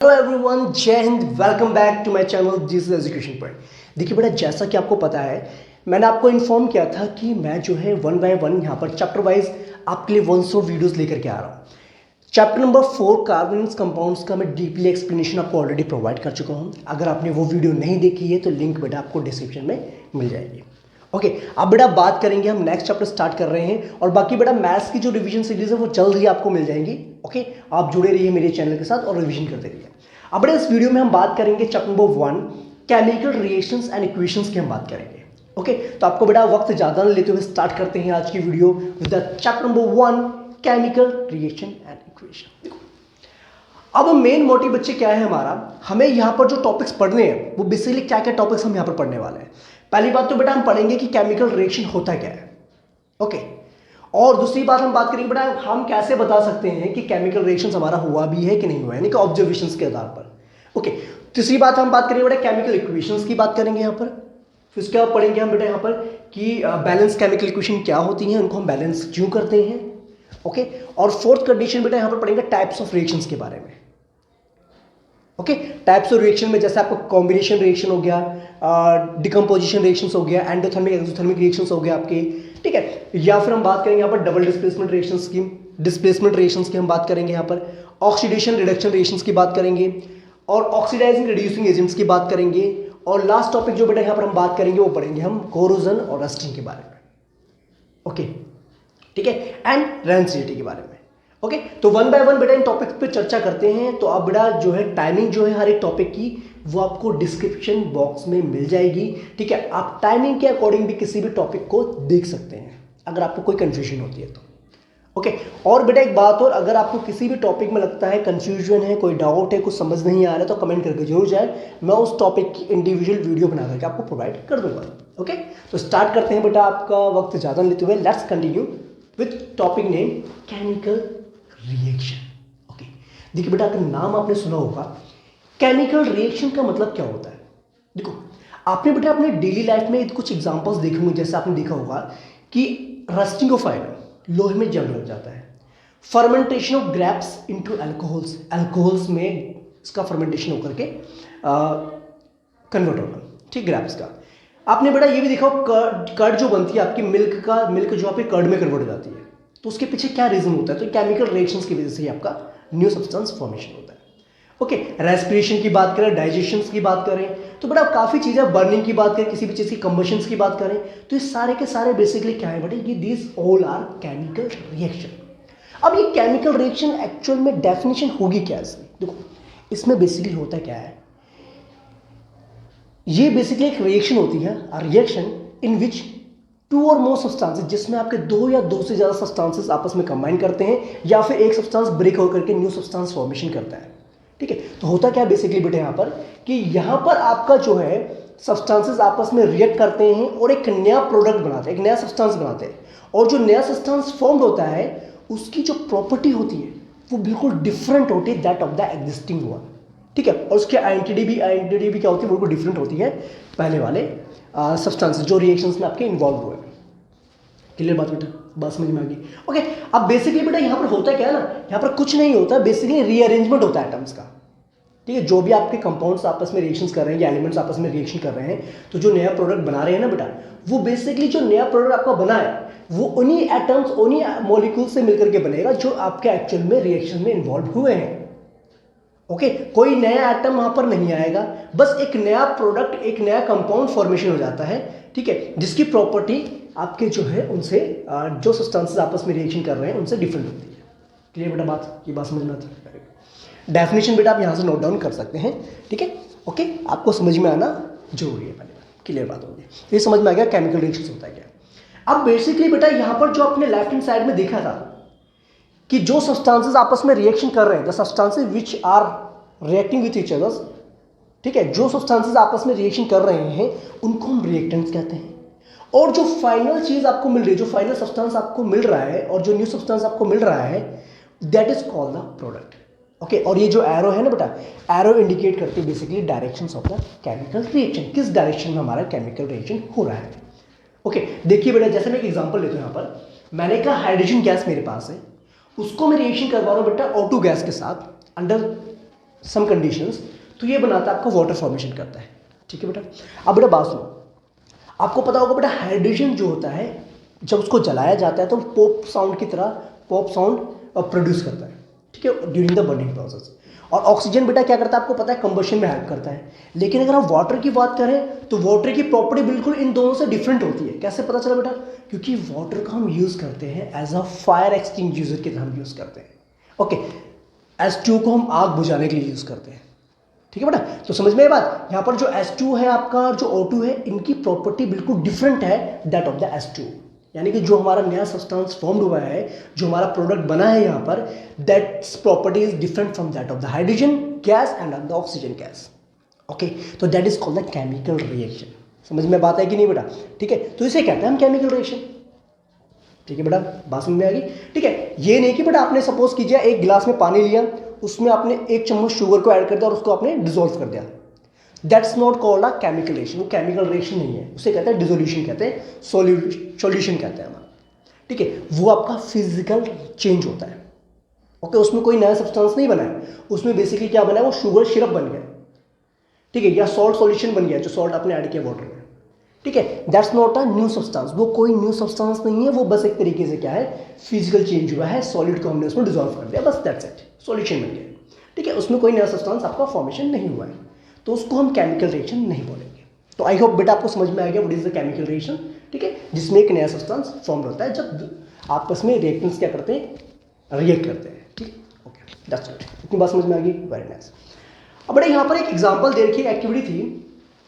Hello everyone, जय हिंद। Welcome back to my channel Jesus education point. देखिए बेटा, जैसा कि आपको पता है, मैंने आपको इन्फॉर्म किया था कि मैं जो है वन बाय वन यहाँ पर चैप्टर वाइज आपके लिए 100 वीडियोस लेकर के आ रहा हूँ। चैप्टर नंबर 4 कार्बनिक कंपाउंड्स का मैं डीपली एक्सप्लेनेशन आपको ऑलरेडी प्रोवाइड कर चुका हूँ। अगर आपने वो वीडियो नहीं देखी है तो लिंक बेटा आपको डिस्क्रिप्शन में मिल जाएगी। ओके, अब बेटा बात करेंगे, हम नेक्स्ट चैप्टर स्टार्ट कर रहे हैं और बाकी बेटा मैथ्स की जो रिवीजन सीरीज है वो जल्द ही आपको मिल जाएंगी। ओके, आप जुड़े रहिए मेरे चैनल के साथ और रिवीजन करते रहिए। अब बेटा इस वीडियो में हम बात करेंगे chapter number 1 chemical reactions and equations की हम बात करेंगे। ओके, तो आपको बेटा वक्त ज़्यादा न लेते हुए स्टार्ट करते हैं आज की video with the chapter number 1 chemical reaction and equation. देखो, अब मेन मोटिव बच्चे क्या है हमारा, हमें यहाँ पर जो टॉपिक्स पढ़ने हैं वो बेसिकली क्या क्या टॉपिक्स हम यहाँ पर पढ़ने वाले हैं। पहली बात तो बेटा हम पढ़ेंगे कि केमिकल रिएक्शन होता क्या है। ओके, और दूसरी बात हम बात करेंगे बेटा हम कैसे बता सकते हैं कि केमिकल रिएक्शन हमारा हुआ भी है कि नहीं हुआ है, यानी कि ऑब्जर्वेशंस के आधार पर। ओके, तीसरी बात हम बात करेंगे बेटा केमिकल इक्वेशंस की बात करेंगे यहाँ पर। फिर उसके बाद पढ़ेंगे हम बेटा यहाँ पर कि बैलेंस केमिकल इक्वेशन क्या होती हैं, उनको हम बैलेंस क्यों करते हैं। ओके, और फोर्थ कंडीशन बेटा यहाँ पर पढ़ेंगे टाइप्स ऑफ रिएक्शंस के बारे में। ओके, टाइप्स ऑफ रिएक्शन में जैसे आपको कॉम्बिनेशन रिएक्शन हो गया, डिकम्पोजिशन रिएक्शंस हो गया, एंडोथर्मिक एक्सोथर्मिक रिएक्शंस हो गया आपके, ठीक है। या फिर हम बात करेंगे यहाँ पर डबल डिस्प्लेसमेंट रिएक्शंस की, डिस्प्लेसमेंट रिएक्शंस की हम बात करेंगे यहाँ पर, ऑक्सीडेशन रिडक्शन रिएक्शंस की बात करेंगे, और ऑक्सीडाइजिंग रिड्यूसिंग एजेंट्स की बात करेंगे, और लास्ट टॉपिक जो बेटा यहाँ पर हम बात करेंगे वो पढ़ेंगे हम कोरोजन और रस्टिंग के बारे में। ओके, ठीक है, एंड रेंसिडिटी के बारे में। ओके, तो वन बाय वन बेटा इन टॉपिक्स पे चर्चा करते हैं। तो अब बेटा जो है टाइमिंग जो है हर एक टॉपिक की वो आपको डिस्क्रिप्शन बॉक्स में मिल जाएगी, ठीक है। आप टाइमिंग के अकॉर्डिंग भी किसी भी टॉपिक को देख सकते हैं अगर आपको कोई कंफ्यूजन होती है तो। ओके, और बेटा एक बात और, अगर आपको किसी भी टॉपिक में लगता है कंफ्यूजन है, कोई डाउट है, कुछ समझ नहीं आ रहा है तो कमेंट करके जरूर जाए, मैं उस टॉपिक की इंडिविजुअल वीडियो बना करके आपको प्रोवाइड कर दूंगा। ओके, तो स्टार्ट करते हैं बेटा, आपका वक्त ज़्यादा लेते हुए let's continue with topic name chemical reaction. Okay, देखिए बेटा अगर नाम आपने सुना होगा केमिकल रिएक्शन का मतलब क्या होता है। देखो, आपने बेटा अपने डेली लाइफ में कुछ एग्जांपल्स देखे होंगे, जैसे आपने देखा होगा कि रस्टिंग ऑफ आयरन, लोहे में जंग लग जाता है, fermentation of grapes into alcohols, alcohols में इसका फर्मेंटेशन होकर के कन्वर्ट होगा, ठीक, ग्रेप्स का। आपने बेटा ये भी देखा कर्ड जो बनती है आपकी मिल्क जो आपके कर्ड में कन्वर्ट हो जाती है, तो उसके पीछे क्या रीजन होता है, तो केमिकल रिएक्शंस की वजह से ही आपका न्यू सब्सटेंस फॉर्मेशन होता है। ओके, रेस्पिरेशन की बात करें, डाइजेशन की बात करें, तो बेटा काफ़ी चीज़ें, बर्निंग की बात करें, किसी भी चीज़ की कंबशंस की बात करें, तो ये सारे के सारे बेसिकली क्या है बेटा, ये this all are chemical reaction. अब ये केमिकल रिएक्शन एक्चुअल में डेफिनेशन होगी क्या इसमें, देखो इसमें बेसिकली होता क्या है, ये बेसिकली एक रिएक्शन होती है, रिएक्शन इन विच टू और मोर सब्सटेंसेस, जिसमें आपके दो या दो से ज़्यादा सब्सटेंसेस आपस में कंबाइन करते हैं, या फिर एक सब्सटेंस ब्रेक होकर के न्यू सब्सटेंस फॉर्मेशन करता है, ठीक है। तो होता क्या बेसिकली बेटा यहाँ पर कि यहाँ पर आपका जो है सब्सटेंसेस आपस में रिएक्ट करते हैं और एक नया प्रोडक्ट बनाते हैं, एक नया सब्सटेंस बनाते हैं, और जो नया सब्सटेंस फॉर्म होता है उसकी जो प्रॉपर्टी होती है वो बिल्कुल डिफरेंट होती है that of the existing one, ठीक है। और उसकी आइडेंटिटी भी क्या होती है, बिल्कुल डिफरेंट होती है पहले वाले सब्सटेंसेस जो रिएक्शंस में आपके इन्वॉल्व हुए। क्लियर बात बेटा, बात समझ में आ गई। ओके, अब बेसिकली बेटा यहाँ पर होता क्या है ना, यहाँ पर कुछ नहीं होता, बेसिकली रीअरेंजमेंट होता है एटम्स का, ठीक है। जो भी आपके कंपाउंड्स आपस में रिएक्शंस कर रहे हैं या एलिमेंट्स आपस में रिएक्शन कर रहे हैं, तो जो नया प्रोडक्ट बना रहे हैं ना बेटा, वो बेसिकली जो नया प्रोडक्ट आपका बना है वो उन्हीं एटम्स, उन्हीं मॉलिक्यूल से मिलकर के बनेगा जो आपके एक्चुअल में रिएक्शन में इन्वॉल्व हुए हैं। ओके, कोई नया एटम वहां पर नहीं आएगा, बस एक नया प्रोडक्ट, एक नया कंपाउंड फॉर्मेशन हो जाता है, ठीक है, जिसकी प्रॉपर्टी आपके जो है उनसे जो सब्सटेंसेस आपस में रिएक्शन कर रहे हैं उनसे डिफरेंट होती है। क्लियर बेटा बात, ये बात समझ में आती है। डेफिनेशन बेटा आप यहाँ से नोट डाउन कर सकते हैं, ठीक है। ओके, आपको समझ में आना जरूरी है, पहले बात क्लियर बात होगी, ये समझ में आ गया केमिकल रिएक्शन होता है क्या। अब बेसिकली बेटा यहाँ पर जो आपने लेफ्ट हैंड साइड में देखा था कि जो सब्सटेंसेस आपस में रिएक्शन कर रहे हैं, the substances which are reacting with each others, ठीक है, जो सब्सटेंसेस आपस में रिएक्शन कर रहे हैं उनको हम रिएक्टेंट्स कहते हैं। और जो फाइनल चीज आपको मिल रही है, जो फाइनल सब्सटेंस आपको मिल रहा है और जो न्यू सब्सटेंस आपको मिल रहा है, that is called the product. Okay, और ये जो एरो है ना बेटा, एरो इंडिकेट करती है basically directions of the chemical reaction, किस डायरेक्शन में हमारा केमिकल रिएक्शन हो रहा है। ओके, देखिए बेटा, जैसे मैं एक एग्जांपल लेता हूं, यहाँ पर मैंने कहा हाइड्रोजन गैस मेरे पास है, उसको मैं रिएक्शन करवा रहा हूँ बेटा O2 गैस के साथ अंडर सम कंडीशंस, तो ये बनाता है आपका वाटर फॉर्मेशन करता है। ठीक है बेटा। अब बेटा बात सुनो, आपको पता होगा बेटा हाइड्रोजन जो होता है जब उसको जलाया जाता है तो पॉप साउंड की तरह पॉप साउंड प्रोड्यूस करता है। ठीक है, ड्यूरिंग द बर्निंग प्रोसेस। और ऑक्सीजन बेटा क्या करता है आपको पता है, कंबशन में हेल्प करता है। लेकिन अगर हम वाटर की बात करें तो वाटर की प्रॉपर्टी बिल्कुल इन दोनों से डिफरेंट होती है। कैसे पता चला बेटा? क्योंकि वाटर का हम यूज़ करते हैं एज अ फायर एक्सटिंग्विशर की तरह हम यूज़ करते हैं। ओके, H2 को हम आग बुझाने के लिए यूज़ करते हैं। ठीक है बेटा, तो समझ में ये बात। यहाँ पर जो H2 है आपका और जो O2 है, इनकी प्रॉपर्टी बिल्कुल डिफरेंट है दैट ऑफ द H2। यानी कि जो हमारा नया सब्सटेंस फॉर्म्ड हुआ है, जो हमारा प्रोडक्ट बना है यहाँ पर, that's property is different from that of the hydrogen gas and the oxygen gas. Okay, तो that is called the chemical reaction. समझ में बात है कि नहीं बेटा? ठीक है, तो इसे कहते हैं हम केमिकल रिएक्शन। ठीक है बेटा, बात समझ में आ गई? ठीक है, ये नहीं कि बेटा आपने सपोज कीजिए एक गिलास में पानी लिया, उसमें आपने 1 चम्मच शुगर को ऐड कर दिया और उसको आपने डिसॉल्व कर दिया। That's not called a chemical reaction. वो केमिकल रिएक्शन नहीं है, उसे कहते हैं डिसोल्यूशन, कहते हैं सॉल्यूशन कहते हैं हम। ठीक है, वो आपका फिजिकल चेंज होता है। ओके, उसमें कोई नया सब्सटेंस नहीं बना है, उसमें बेसिकली क्या बना है, वो शुगर सिरप बन गया। ठीक है, या सॉल्ट सॉल्यूशन बन गया, जो सॉल्ट आपने ऐड किया वाटर में। ठीक है, that's not a new substance. वो कोई न्यू सब्सटेंस नहीं है, वो बस एक तरीके से क्या है, फिजिकल चेंज हुआ है, सॉलिड को हमने उसमें डिसॉल्व कर दिया, बस दैट्स इट, सॉल्यूशन बन गया। ठीक है, उसमें कोई नया सब्सटेंस आपका फॉर्मेशन नहीं हुआ है, तो उसको हम केमिकल रिएक्शन नहीं बोलेंगे। तो आई होप बेटा आपको समझ में आ गया what is the chemical reaction. ठीक है, जिसमें एक नया सब्सटेंस फॉर्म होता है जब आपस में रिएक्टेंट्स क्या करते हैं, रिएक्ट करते हैं। ठीक, ओके, दैट्स इट। इतनी बात समझ में आ गई, वेरी नाइस। अब बेटा यहाँ पर एक एग्जांपल दे रखी एक्टिविटी थी,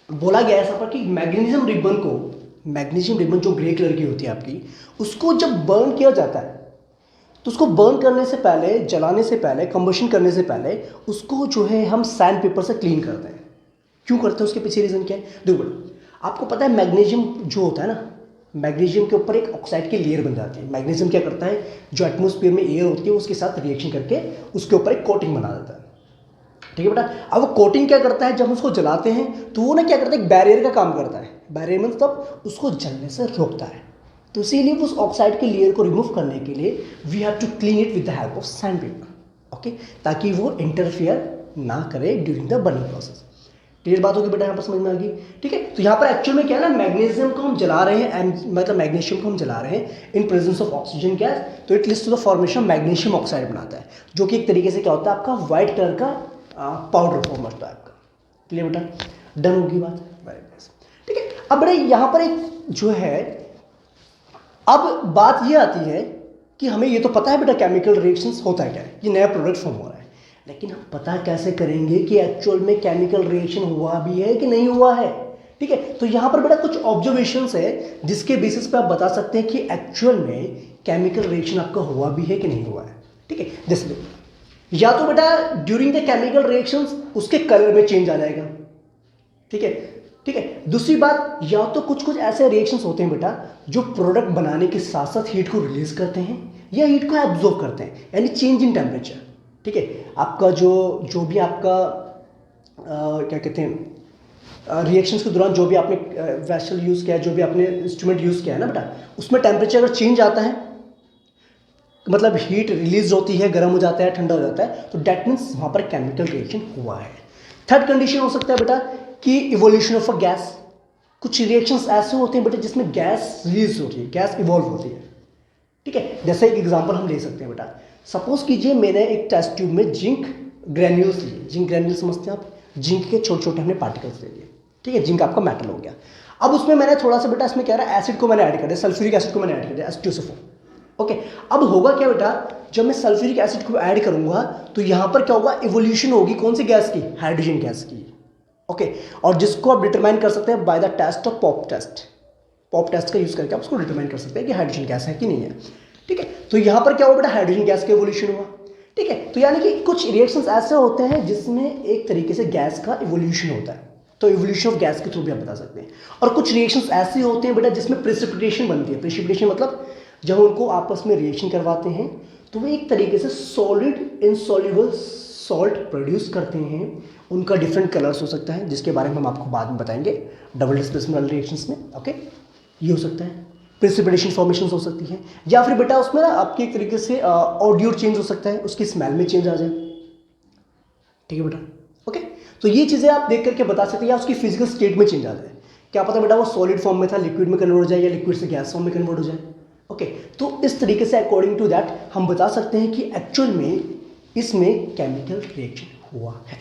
बोला गया है ऐसा पर कि मैग्नीशियम रिबन जो ग्रे कलर की होती है आपकी, उसको जब बर्न किया जाता है तो उसको बर्न करने से पहले, जलाने से पहले, कंबशन करने से पहले उसको जो है हम सैंड पेपर से क्लीन करते हैं। क्यों करते हैं, उसके पीछे रीज़न क्या है? देखो बेटा, आपको पता है मैग्नीशियम जो होता है ना, मैग्नीशियम के ऊपर एक ऑक्साइड की लेयर बन जाती है। मैग्नीशियम क्या करता है, जो एटमोस्फियर में एयर होती है उसके साथ रिएक्शन करके उसके ऊपर एक कोटिंग बना देता है। ठीक है बेटा, अब वो कोटिंग क्या करता है, जब उसको जलाते हैं तो वो ना क्या करता है, एक बैरियर का काम करता है। बैरियर मतलब उसको जलने से रोकता है। तो इसीलिए उस ऑक्साइड के लेयर को रिमूव करने के लिए we have to clean it with the help of sand paper. Okay, ताकि वो इंटरफियर ना करे during the burning process. Clear बात होगी बेटा, यहाँ पर समझ में आ गई? ठीक है, तो यहाँ पर एक्चुअल में क्या है ना, मैग्नीशियम को हम जला रहे हैं, मतलब मैग्नीशियम को हम जला रहे हैं in presence of oxygen gas, तो it leads to the formation of magnesium oxide बनाता है, जो कि एक तरीके से क्या होता है आपका व्हाइट कलर का पाउडर फॉर्म होता है आपका। क्लियर बेटा, डन होगी बात, वेरी नाइस। ठीक है, अब बेटा यहाँ पर एक जो है, अब बात ये आती है कि हमें ये तो पता है बेटा केमिकल रिएक्शंस होता है क्या है, ये नया प्रोडक्ट फॉर्म हो रहा है, लेकिन हम पता कैसे करेंगे कि एक्चुअल में केमिकल रिएक्शन हुआ भी है कि नहीं हुआ है? ठीक है, तो यहाँ पर बेटा कुछ ऑब्जर्वेशंस है जिसके बेसिस पे आप बता सकते हैं कि एक्चुअल में केमिकल रिएक्शन आपका हुआ भी है कि नहीं हुआ है। ठीक है, जैसे देखो, या तो बेटा ड्यूरिंग द केमिकल रिएक्शंस उसके कलर में चेंज आ जाएगा। ठीक है, ठीक है, दूसरी बात, या तो कुछ कुछ ऐसे रिएक्शंस होते हैं बेटा जो प्रोडक्ट बनाने के साथ साथ हीट को रिलीज करते हैं या हीट को एब्जॉर्ब करते हैं, यानी चेंज इन टेम्परेचर। ठीक है, आपका जो भी आपका क्या कहते हैं, रिएक्शंस के दौरान जो भी आपने वेसल यूज़ किया है, जो भी आपने इंस्ट्रूमेंट यूज़ किया है ना बेटा, उसमें टेम्परेचर अगर चेंज आता है, मतलब हीट रिलीज होती है, गर्म हो जाता है, ठंडा हो जाता है, तो डेट मीन्स वहाँ पर केमिकल रिएक्शन हुआ है। थर्ड कंडीशन हो सकता है बेटा कि इवोल्यूशन ऑफ अ गैस। कुछ रिएक्शंस ऐसे होते हैं बेटा जिसमें गैस रिलीज होती है, गैस इवॉल्व होती है। ठीक है, जैसे एक एग्जांपल हम ले सकते हैं बेटा, सपोज कीजिए मैंने एक टेस्ट ट्यूब में जिंक ग्रैन्यूल्स लिए। जिंक ग्रैन्यूल समझते हैं आप, जिंक के छोटे छोटे हमने पार्टिकल्स ले लिए। ठीक है, जिंक आपका मेटल हो गया। अब उसमें मैंने थोड़ा सा बेटा इसमें क्या रहा, एसिड को मैंने ऐड कर दिया, सल्फ्यूरिक एसिड को मैंने ऐड कर दिया, H2SO4। ओके, अब होगा क्या बेटा, जब मैं सल्फ्यूरिक एसिड को ऐड करूंगा तो यहां पर क्या होगा, इवोल्यूशन होगी कौन सी गैस की, हाइड्रोजन गैस की। ओके, और जिसको आप डिटरमाइन कर सकते हैं by the test of pop test. Pop test का यूज करके आप उसको डिटरमाइन कर सकते हैं कि हाइड्रोजन गैस है कि नहीं है। ठीक है, तो यहां पर क्या हुआ बेटा, हाइड्रोजन गैस का इवोल्यूशन हुआ। ठीक है, तो यानी कि कुछ रिएक्शंस ऐसे होते हैं जिसमें एक तरीके से गैस का इवोल्यूशन होता है, तो इवोल्यूशन ऑफ गैस के थ्रू भी आप बता सकते हैं। और कुछ रिएक्शंस ऐसे होते हैं बेटा जिसमें प्रेसिपिटेशन बनती है। प्रेसिपिटेशन मतलब जब उनको आपस में रिएक्शन करवाते हैं तो वो एक तरीके से सॉलिड इनसॉल्युबल सॉल्ट प्रोड्यूस करते हैं। उनका डिफरेंट कलर्स हो सकता है, जिसके बारे में हम आपको बाद में बताएंगे डबल डिस्प्लेसमेंट वाले रिएक्शंस में। ओके, ये हो सकता है, प्रेसिपिटेशन फॉर्मेशन हो सकती है, या फिर बेटा उसमें ना आपकी एक तरीके से ऑडियो चेंज हो सकता है, उसकी स्मेल में चेंज आ जाए। ठीक है बेटा, ओके। तो ये चीज़ें आप देख करके बता सकते हैं, या उसकी फिजिकल स्टेट में चेंज आ जाए, क्या पता बेटा वो सॉलिड फॉर्म में था, लिक्विड में कन्वर्ट हो जाए, या लिक्विड से गैस फॉर्म में कन्वर्ट हो जाए, ओके। तो इस तरीके से अकॉर्डिंग टू दैट हम बता सकते हैं कि एक्चुअल में इसमें केमिकल रिएक्शन हुआ है,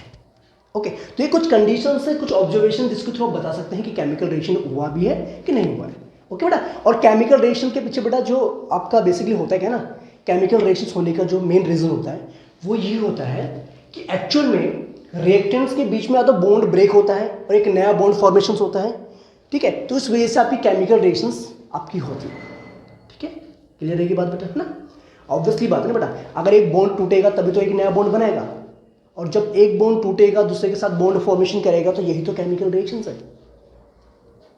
ओके। तो ये कुछ कंडीशन से, कुछ ऑब्जर्वेशन जिसके थ्रू आप बता सकते हैं कि केमिकल रिएक्शन हुआ भी है कि नहीं हुआ है, ओके बेटा। और केमिकल रिएक्शन के पीछे बेटा जो आपका बेसिकली होता है क्या ना, केमिकल रिएक्शन होने का जो मेन रीजन होता है वो ये होता है कि एक्चुअल में रिएक्टेंट्स के बीच में या तो बॉन्ड ब्रेक होता है और एक नया बॉन्ड फॉर्मेशन होता है, ठीक है। तो इस वजह से आपकी केमिकल रिएक्शंस आपकी होती है, ठीक है। क्लियर रहेगी बात बेटा, है ना। ऑब्वियसली बात है ना बेटा, अगर एक बॉन्ड टूटेगा तभी तो एक नया बॉन्ड बनेगा, और जब एक बॉन्ड टूटेगा दूसरे के साथ बॉन्ड फॉर्मेशन करेगा, तो यही तो केमिकल रिएक्शंस है,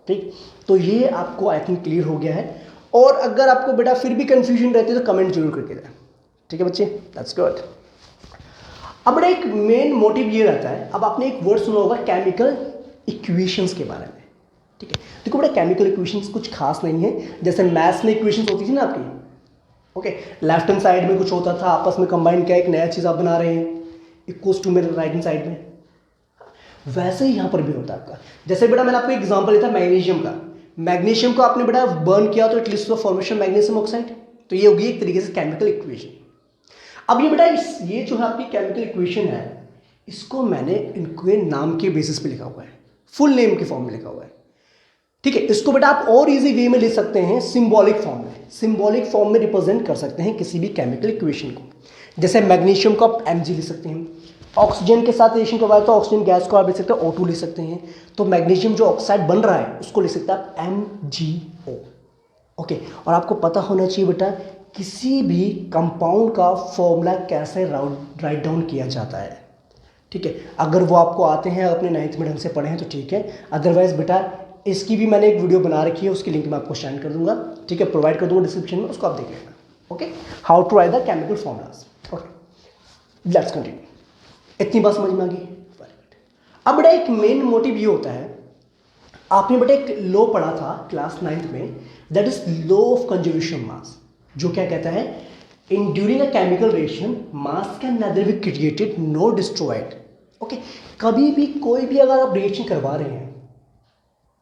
ठीक। तो ये आपको आई थिंक क्लियर हो गया है। और अगर आपको बेटा फिर भी कंफ्यूजन रहती है तो कमेंट जरूर करके जाए, ठीक है बच्चे, दैट्स गुड। अब बेटा एक मेन मोटिव ये रहता है, अब आपने एक वर्ड सुना होगा केमिकल इक्वेशंस के बारे में, ठीक है। देखो बेटा केमिकल इक्वेशंस कुछ खास नहीं है, जैसे मैथ्स में इक्वेशंस होती थी ना आपकी, ओके। लेफ्ट हैंड साइड में कुछ होता था, आपस में कंबाइन किया एक नया चीज़ आप बना रहे हैं, इक्वल्स टू में राइट हैंड साइड में, वैसे ही यहाँ पर भी होता है आपका। जैसे बेटा मैंने आपको एग्जांपल दिया था मैग्नीशियम का, मैग्नीशियम को आपने बेटा बर्न किया तो it leads to formation magnesium oxide, तो ये होगी एक तरीके से केमिकल इक्वेशन। अब ये बेटा ये जो है आपकी केमिकल इक्वेशन है, इसको मैंने इनके नाम के बेसिस पे लिखा हुआ है, फुल नेम के फॉर्म में लिखा हुआ है, ठीक है। इसको बेटा आप और इजी वे में लिख सकते हैं, सिंबॉलिक फॉर्म में, सिंबॉलिक फॉर्म में रिप्रेजेंट कर सकते हैं किसी भी केमिकल इक्वेशन को। जैसे मैग्नीशियम को आप Mg लिख सकते हैं, ऑक्सीजन के साथ रिएक्शन करवाए तो ऑक्सीजन गैस को आप लिख सकते हैं O2 लिख सकते हैं, तो मैग्नीशियम जो ऑक्साइड बन रहा है उसको लिख सकते हैं आप MgO, ओके। और आपको पता होना चाहिए बेटा किसी भी कंपाउंड का फॉर्मूला कैसे राइट डाउन किया जाता है, ठीक है। अगर वो आपको आते हैं, अपने 9th में ढंग से पढ़े हैं तो ठीक है, अदरवाइज बेटा इसकी भी मैंने एक वीडियो बना रखी है, उसकी लिंक मैं आपको सेंड कर दूंगा, ठीक है, प्रोवाइड कर दूंगा डिस्क्रिप्शन में, उसको आप देख लेना, okay. How to write the chemical formulas, okay. Let's continue, इतनी बात समझ में आ गई। अब बेटा एक मेन मोटिव ये होता है, आपने बेटा एक लॉ पढ़ा था क्लास 9th में, that is law of conservation mass, जो क्या कहता है, in during a chemical reaction mass can neither be created nor destroyed, okay. कभी भी कोई भी अगर आप रिएक्शन करवा रहे हैं,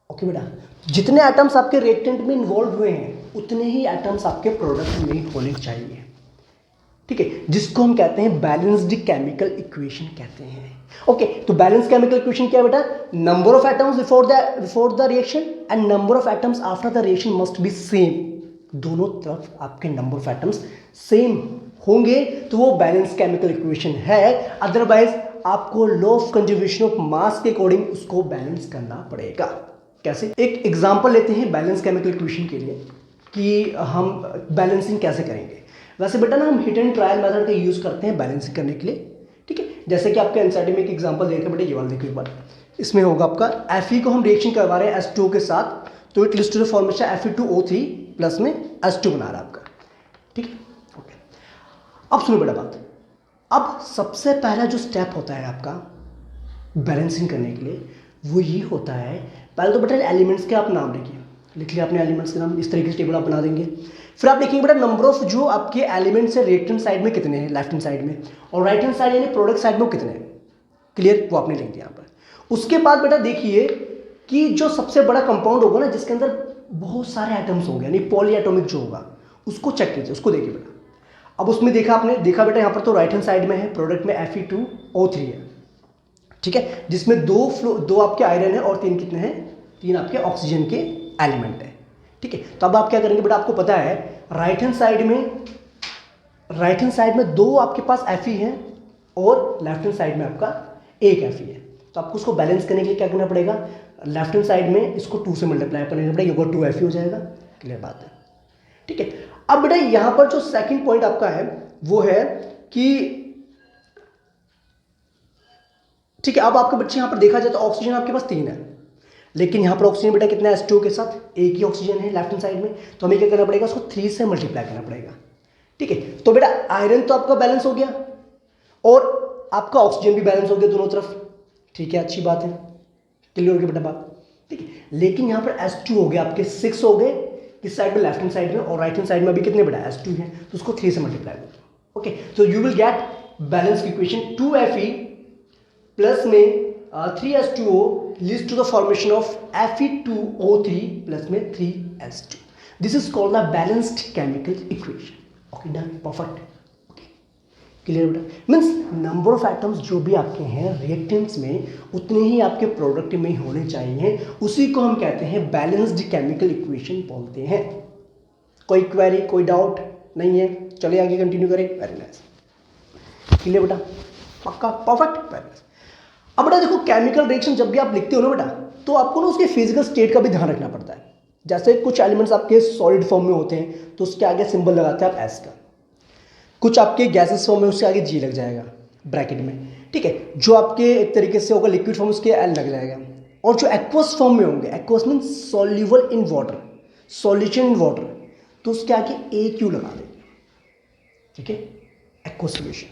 ओके बेटा, जितने एटम्स आपके रिएक्टेंट में इन्वॉल्व हुए हैं उतने ही एटम्स आपके प्रोडक्ट में होने चाहिए, ठीक है, जिसको हम कहते हैं बैलेंस्ड केमिकल इक्वेशन कहते हैं, ओके। तो बैलेंस केमिकल इक्वेशन क्या है बेटा, number of atoms before the reaction and number of atoms after the reaction must be same, दोनों तरफ आपके नंबर ऑफ एटम्स सेम होंगे तो वो बैलेंस केमिकल इक्वेशन है, अदरवाइज आपको law of conservation of mass के अकॉर्डिंग उसको बैलेंस करना पड़ेगा। कैसे, एक एग्जांपल लेते हैं बैलेंस केमिकल इक्वेशन के लिए कि हम बैलेंसिंग कैसे करेंगे। वैसे बेटा ना हम हिट एंड ट्रायल मेथड का यूज़ करते हैं बैलेंसिंग करने के लिए, ठीक है। जैसे कि आपके एनसीईआरटी में एक एग्जांपल देकर बेटा ये वाला देखो एक बार, इसमें होगा आपका Fe को हम रिएक्शन करवा रहे हैं H2O के साथ, तो it leads to the formation Fe2O3 plus में H2 बना रहा है आपका, ठीक है, ओके। अब सुनो बेटा बात, अब सबसे पहला जो स्टेप होता है आपका बैलेंसिंग करने के लिए वो ये होता है, पहले तो बेटा एलिमेंट्स के आप नाम लिखिए, लिख लिया आपने एलिमेंट्स के नाम, इस तरीके से टेबल आप बना देंगे। फिर आप लिखेंगे बेटा नंबर ऑफ जो आपके एलिमेंट्स है रिएक्टेंट साइड में कितने हैं, लेफ्ट हैंड साइड में, और राइट हैंड साइड यानी प्रोडक्ट साइड में कितने हैं, क्लियर, वो आपने लिख दिया यहाँ पर। उसके बाद बेटा देखिए कि जो सबसे बड़ा कंपाउंड होगा ना जिसके अंदर बहुत सारे एटम्स होंगे यानी पॉली एटॉमिक जो होगा उसको चेक कीजिए, उसको देखिए बेटा। अब उसमें देखा आपने, देखा बेटा यहाँ पर तो राइट हैंड साइड में है प्रोडक्ट में Fe2O3 है, ठीक है, जिसमें दो आपके आयरन है और 3 कितने हैं, 3 आपके ऑक्सीजन के एलिमेंट है, ठीक है। तो अब आप क्या करेंगे बेटा, आपको पता है राइट हैंड साइड में 2 आपके पास Fe है और लेफ्ट हैंड साइड में आपका 1 Fe है, तो आपको उसको बैलेंस करने के लिए क्या करना पड़ेगा, लेफ्ट हैंड साइड में इसको 2 से मल्टीप्लाई करना पड़ेगा, ये 2 Fe हो जाएगा, क्लियर बात है, ठीक है। अब बेटा यहां पर जो सेकंड पॉइंट आपका है वो है कि ठीक है, अब आपके बच्चे यहां पर देखा जाए तो ऑक्सीजन आपके पास 3 है, लेकिन यहां पर ऑक्सीजन बेटा कितना है, H2O के साथ 1 ही ऑक्सीजन है लेफ्ट हैंड साइड में, तो हमें क्या करना पड़ेगा, उसको 3 से मल्टीप्लाई करना पड़ेगा, ठीक है। तो बेटा आयरन तो आपका बैलेंस हो गया और आपका ऑक्सीजन भी बैलेंस हो गया दोनों तरफ, ठीक है, अच्छी बात है, क्लियर हो गया बेटा बात, ठीक है। लेकिन यहां पर H2 हो गया आपके 6 हो गए किस साइड में, लेफ्ट हैंड साइड में, और राइट हैंड साइड में अभी कितने बेटा H2 है, तो उसको 3 से मल्टीप्लाई करो, ओके। तो you will get balance equation 2Fe plus में 3H2O leads to the formation of Fe2O3 plus में 3H2. This is called the balanced chemical equation. Okay done, perfect. Clear बेटा. मीन्स नंबर ऑफ एटम्स जो भी आपके हैं reactants में उतने ही आपके प्रोडक्ट में होने चाहिए. उसी को हम कहते हैं बैलेंस्ड केमिकल इक्वेशन बोलते हैं. कोई क्वेरी, कोई डाउट नहीं है? चलिए आगे कंटिन्यू करें. Very nice. क्लियर बेटा, पक्का, परफेक्ट, वेरी नाइस. अब बेटा देखो, केमिकल रिएक्शन जब भी आप लिखते हो ना बेटा, तो आपको ना उसके फिजिकल स्टेट का भी ध्यान रखना पड़ता है. जैसे कुछ एलिमेंट्स आपके सॉलिड फॉर्म में होते हैं तो उसके आगे सिंबल लगाते हैं आप एस का. कुछ आपके गैसेस फॉर्म में उसके आगे जी लग जाएगा ब्रैकेट में. ठीक है. जो आपके एक तरीके से होगा लिक्विड फॉर्म, उसके एल लग जाएगा. और जो एक्वस फॉर्म में होंगे, aqueous mean soluble in water, solution in water, तो उसके आगे ए क्यू लगा देंगे. ठीक है. Aqueous solution.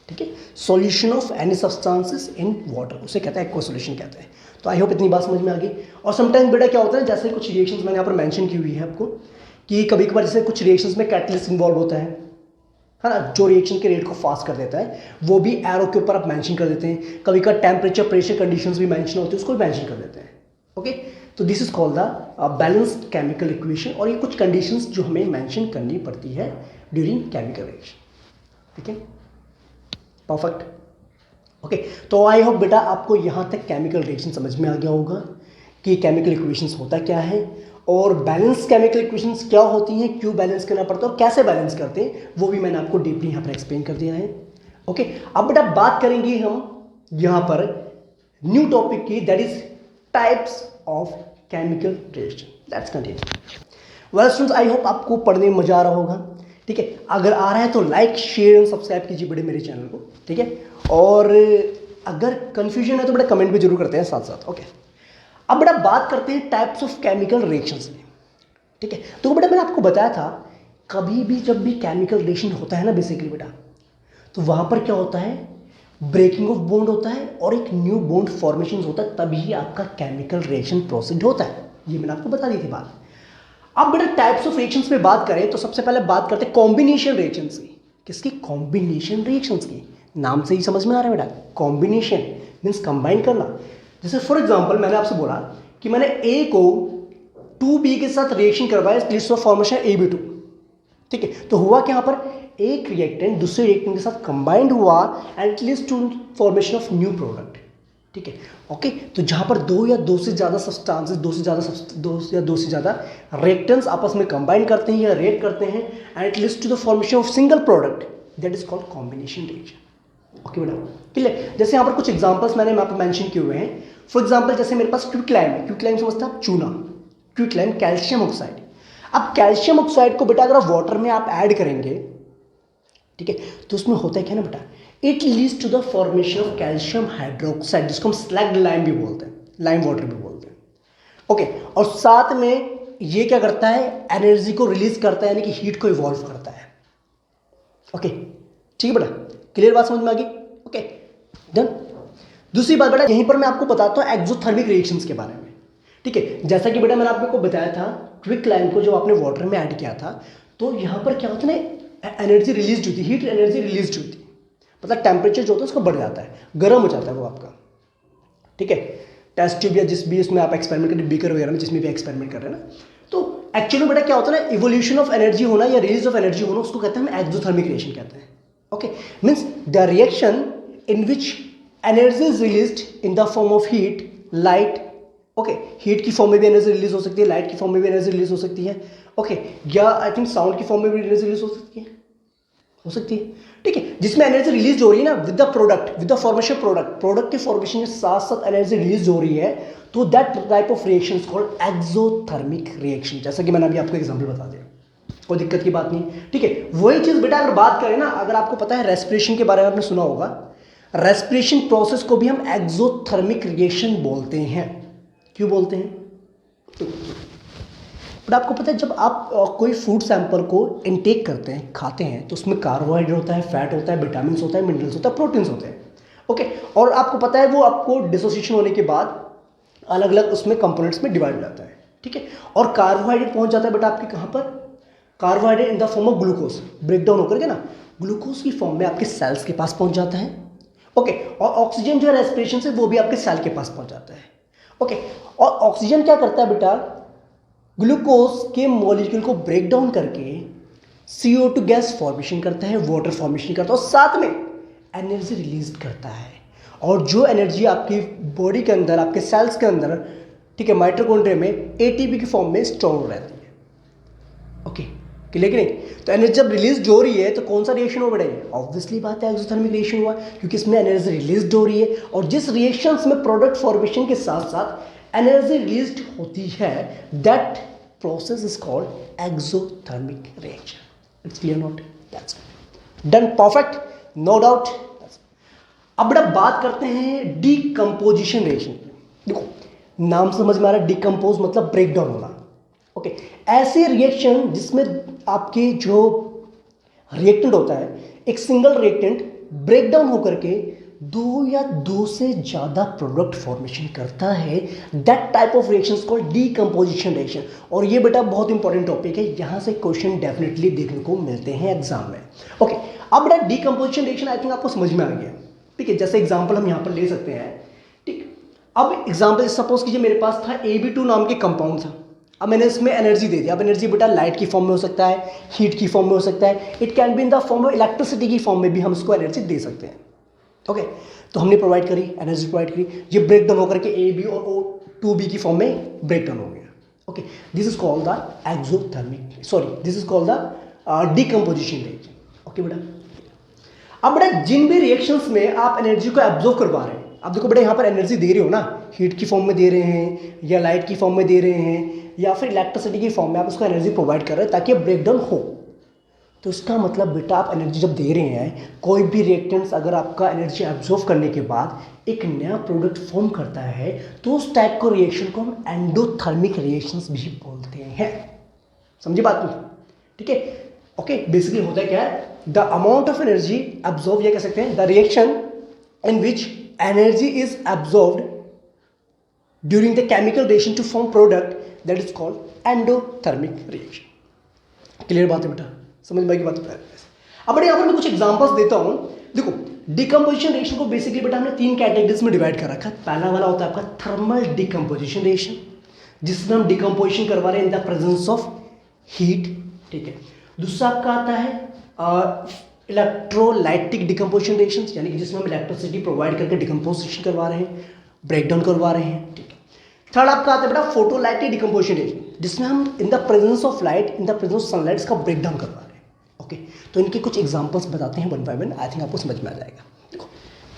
ठीक है. Solution of any substances in water, उसे कहते हैं एक्वस सॉल्यूशन कहते हैं. तो आई होप इतनी बात समझ में आ गई. और समटाइम्स बेटा क्या होता है, जैसे कुछ रिएक्शंस मैंने यहाँ पर मेंशन की हुई है आपको, कि कभी कभार जैसे कुछ रिएक्शंस में कैटलिस्ट इन्वॉल्व होता है ना, जो रिएक्शन के रेट को फास्ट कर देता है, वो भी एरो के ऊपर आप मेंशन कर देते हैं. कभी का टेम्परेचर, प्रेशर कंडीशंस भी मेंशन होते हैं, उसको भी मेंशन कर देते हैं. ओके. तो this is called the balanced chemical equation. और ये कुछ कंडीशंस जो हमें मेंशन करनी पड़ती है ड्यूरिंग केमिकल रिएक्शन. ठीक है, परफेक्ट. ओके. तो आई होप बेटा आपको यहाँ तक केमिकल रिएक्शन समझ में आ गया होगा कि केमिकल इक्वेशंस होता क्या है, और बैलेंस केमिकल इक्वेशंस क्या होती हैं, क्यों बैलेंस करना पड़ता है और कैसे बैलेंस करते हैं, वो भी मैंने आपको डीपली यहाँ पर एक्सप्लेन कर दिया है. ओके. अब बेटा बात करेंगे हम यहाँ पर न्यू टॉपिक की, that is types of chemical reaction. Let's continue. Well students, I hope आपको पढ़ने में मजा आ रहा होगा. ठीक है. अगर आ रहा है तो लाइक, शेयर और सब्सक्राइब कीजिए बेटे मेरे चैनल को. ठीक है. और अगर कंफ्यूजन है तो बेटा कमेंट भी जरूर करते हैं साथ साथ. ओके. अब बेटा बात करते हैं टाइप्स ऑफ केमिकल रिएक्शंस में. ठीक है. तो बेटा मैंने आपको बताया था, कभी भी जब भी केमिकल रिएक्शन होता है ना बेसिकली बेटा, तो वहां पर क्या होता है, ब्रेकिंग ऑफ बॉन्ड होता है और एक न्यू बॉन्ड फॉर्मेशन होता है, तभी आपका केमिकल रिएक्शन प्रोसीड होता है. ये मैंने आपको बता दी थी बात. अब बेटा टाइप्स ऑफ रिएक्शंस में बात करें तो सबसे पहले बात करते हैं कॉम्बिनेशन रिएक्शंस की. किसकी? कॉम्बिनेशन रिएक्शंस की. नाम से ही समझ में आ रहा है बेटा, कॉम्बिनेशन मीन्स कंबाइन करना. जैसे फॉर एग्जांपल मैंने आपसे बोला कि मैंने ए को 2B के साथ रिएक्शन करवाया, लिस्ट ऑफ फॉर्मेशन AB2. ठीक है. तो हुआ कि यहाँ पर एक रिएक्टेंट दूसरे रिएक्टेंट के साथ कंबाइंड हुआ एंड लिस्ट to formation of new product. ठीक है. ओके. तो जहाँ पर दो या दो से ज़्यादा सब्सटेंसेस, दो से ज़्यादा रिएक्टेंट्स आपस में कंबाइन करते हैं या रिएक्ट करते हैं एंड लिस्ट to the formation of single product, that is called combination reaction. Okay बेटा, क्लियर. जैसे यहाँ पर कुछ एग्जांपल्स मैंने यहाँ पर मेंशन किए हुए हैं. फॉर एग्जांपल जैसे मेरे पास क्विकलाइम है. क्विकलाइम समझते हैं आप? चूना. Quicklime calcium oxide. अब कैल्शियम ऑक्साइड को बेटा अगर आप वाटर में आप ऐड करेंगे, ठीक है, तो उसमें होता है क्या ना बेटा, it leads to the formation of calcium hydroxide, जिसको हम स्लैग्ड लाइम भी बोलते हैं, लाइम वाटर भी बोलते हैं. ओके. और साथ में ये क्या करता है, एनर्जी को रिलीज करता है, यानी कि हीट को इवॉल्व करता है. ओके. ठीक है बेटा, क्लियर बात समझ में आ गई. Okay done. दूसरी बात बेटा, यहीं पर मैं आपको बताता हूँ एक्सोथर्मिक रिएक्शंस के बारे में. ठीक है. जैसा कि बेटा मैंने आपको बताया था, क्विकलाइम को जब आपने वाटर में ऐड किया था तो यहाँ पर क्या होता है ना, एनर्जी रिलीज होती, हीट एनर्जी रिलीज होती, मतलब टेम्परेचर जो होता है उसका बढ़ जाता है, गर्म हो जाता है वो आपका. ठीक है. टेस्ट ट्यूब या जिस भी उसमें आप एक्सपेरिमेंट करें, बीकर वगैरह में जिसमें भी एक्सपेरिमेंट कर रहे हैं ना, तो एक्चुअली बेटा क्या होता है ना, इवोल्यूशन ऑफ एनर्जी होना या रिलीज ऑफ एनर्जी होना, उसको कहते हैं हम एक्सोथर्मिक रिएक्शन कहते हैं. Okay. Means the reaction in which energy is released in the form of heat, light. Okay. Heat की फॉर्म में भी एनर्जी रिलीज हो सकती है, लाइट की फॉर्म में भी एनर्जी रिलीज हो सकती है. ओके. या आई थिंक साउंड की फॉर्म में भी एनर्जी रिलीज हो सकती है, ठीक है. जिसमें एनर्जी रिलीज हो रही है ना with the product, with the formation product के फॉर्मेशन के साथ साथ एनर्जी रिलीज हो रही है, तो that type of reaction is called exothermic reaction. जैसा कि मैंने अभी आपको एग्जांपल बता दिया, कोई दिक्कत की बात नहीं. ठीक है. वही चीज बेटा अगर बात करें ना, अगर आपको पता है रेस्पिरेशन के बारे में आपने सुना होगा, रेस्पिरेशन प्रोसेस को भी हम एक्सोथर्मिक रिएक्शन बोलते हैं. क्यों बोलते हैं? बट आपको पता है जब आप कोई फूड सैंपल को इनटेक करते हैं, खाते हैं, तो उसमें कार्बोहाइड्रेट होता है, फैट होता है, विटामिन होता है, मिनरल्स होता है, प्रोटीन्स होते हैं. ओके. और आपको पता है वो आपको डिसोसिएशन होने के बाद अलग अलग उसमें कंपोनेंट्स में डिवाइड हो जाता है. ठीक है. और कार्बोहाइड्रेट पहुंच जाता है बेटा आपके कहाँ पर, carbohydrate in the form of glucose, break down होकर के ना ग्लूकोज की फॉर्म में आपके सेल्स के पास पहुंच जाता है. ओके, और ऑक्सीजन जो है रेस्पिरेशन से वो भी आपके सेल के पास पहुंच जाता है। ओके, और ऑक्सीजन क्या करता है बेटा, ग्लूकोज के मॉलिक्यूल को ब्रेक डाउन करके CO2 गैस फॉर्मेशन करता है, वाटर फॉर्मेशन करता है, और साथ में एनर्जी रिलीज करता है। और जो एनर्जी आपकी बॉडी के अंदर, आपके सेल्स के अंदर, ठीक है, माइटोकॉन्ड्रिया में ATP की फॉर्म में स्टोर रहती है। ओके, क्लियर कि नहीं? तो एनर्जी जब रिलीज हो रही है तो कौन सा रिएक्शन हो बढ़ेगा? ऑब्वियसली बात है एक्सोथर्मिक रिएक्शन हुआ, क्योंकि इसमें एनर्जी रिलीज हो रही है, और जिस रिएक्शंस में प्रोडक्ट फॉर्मेशन के साथ साथ एनर्जी रिलीज होती है, that process is called exothermic reaction. It's clear not? That's done, perfect, no doubt. अब बेटा बात करते हैं डीकंपोजिशन रिएक्शन। देखो नाम समझ में आ रहा है, डीकंपोज मतलब ब्रेक डाउन होना। ओके, ऐसे रिएक्शन जिसमें आपके जो रिएक्टेंट होता है, एक सिंगल रिएक्टेंट ब्रेक डाउन होकर के दो या दो से ज्यादा प्रोडक्ट फॉर्मेशन करता है, that type of reactions called decomposition reaction. और ये बेटा बहुत इंपॉर्टेंट टॉपिक है, यहां से क्वेश्चन डेफिनेटली देखने को मिलते हैं एग्जाम में। ओके, अब बेटा डीकंपोजिशन रिएक्शन आई थिंक आपको समझ में आ गया, ठीक है। जैसे एग्जाम्पल हम यहाँ पर ले सकते हैं, ठीक। अब एग्जाम्पल सपोज कीजिए मेरे पास था AB2 नाम के कंपाउंड था। अब मैंने इसमें एनर्जी दे दिया। अब एनर्जी बेटा लाइट की फॉर्म में हो सकता है, हीट की फॉर्म में हो सकता है, it can be in the form of electricity की फॉर्म में भी हम इसको एनर्जी दे सकते हैं। ओके, तो हमने प्रोवाइड करी, एनर्जी प्रोवाइड करी, ये ब्रेक डाउन होकर के AB और O2B की फॉर्म में ब्रेक डाउन हो गया। Okay, this is called the exothermic, sorry this is called the decomposition reaction. Okay बेटा, अब बेटा जिन भी रिएक्शंस में आप एनर्जी को एब्जॉर्ब करवा रहे हैं, अब देखो बेटा यहाँ पर एनर्जी दे रहे हो ना, हीट की फॉर्म में दे रहे हैं या लाइट की फॉर्म में दे रहे हैं या फिर इलेक्ट्रिसिटी की फॉर्म में आप उसको एनर्जी प्रोवाइड कर रहे हैं ताकि ब्रेक डाउन हो। तो इसका मतलब बेटा आप एनर्जी जब दे रहे हैं, कोई भी रिएक्टेंट्स अगर आपका एनर्जी एब्जॉर्ब करने के बाद एक नया प्रोडक्ट फॉर्म करता है तो उस टाइप को रिएक्शन को हम एंडोथर्मिक रिएक्शंस भी बोलते हैं। समझे बात नहीं? ठीक है। ओके, बेसिकली होता है क्या है, the amount of energy absorb, ये कह सकते हैं the reaction in which energy is absorbed during the chemical reaction to form product, that is called endothermic reaction. Clear बात है बेटा? समझ में आएगी बात? अब बेटा यहाँ पर मैं कुछ एग्जांपल्स देता हूं। देखो डिकम्पोजिशन रिएक्शन को बेसिकली बेटा हमने 3 कैटेगरीज में डिवाइड कर रखा है। पहला वाला होता है आपका थर्मल डिकम्पोजिशन रिएक्शन, जिसमें हम डिकम्पोजिशन करवा रहे हैं in the presence of heat, ठीक है। दूसरा आपका आता है इलेक्ट्रोलाइटिक डिकम्पोजिशन रिएक्शन, यानी कि जिसमें हम इलेक्ट्रिसिटी प्रोवाइड करके डिकम्पोजिशन करवा रहे हैं, ब्रेक डाउन करवा रहे हैं, ठीक है। थर्ड आपका आता है बेटा फोटोलाइटिक डिकम्पोजिशन रिएक्शन, जिसमें हम in the presence of light, in the presence of sunlight इसका ब्रेक डाउन करवा रहे हैं। ओके, तो इनके कुछ एग्जांपल्स बताते हैं one by one, I think आपको समझ में आ जाएगा। देखो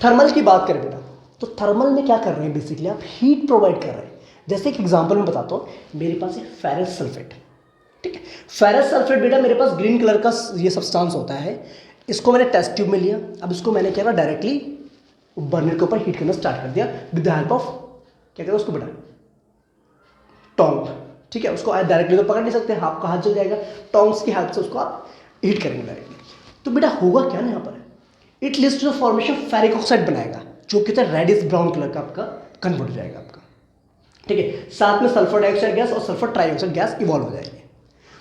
थर्मल की बात करें बेटा, तो थर्मल में क्या कर रहे हैं, बेसिकली आप हीट प्रोवाइड कर रहे हैं। जैसे एक एग्जांपल में बताता हूँ, मेरे पास है फेरस सल्फेट, ठीक है। फेरस सल्फेट बेटा मेरे पास ग्रीन कलर का ये सब्सटेंस होता है, इसको मैंने टेस्ट ट्यूब में लिया। अब इसको मैंने क्या करा, डायरेक्टली बर्नर के ऊपर हीट करना स्टार्ट कर दिया विद द हेल्प ऑफ, क्या कहते हैं उसको बेटा, टोंग, ठीक है। उसको डायरेक्टली तो पकड़ नहीं सकते, आपका हाथ जल जाएगा, टोंग्स की हेल्प से उसको आप हीट करेंगे डायरेक्टली। तो बेटा होगा क्या ना यहाँ पर, it leads to the formation ferric oxide बनाएगा, जो कहते हैं रेडिश ब्राउन कलर का आपका कन्वर्ट हो जाएगा आपका, ठीक है। साथ में सल्फर डाइऑक्साइड गैस और सल्फर ट्राइऑक्साइड गैस इवॉल्व हो जाएगी।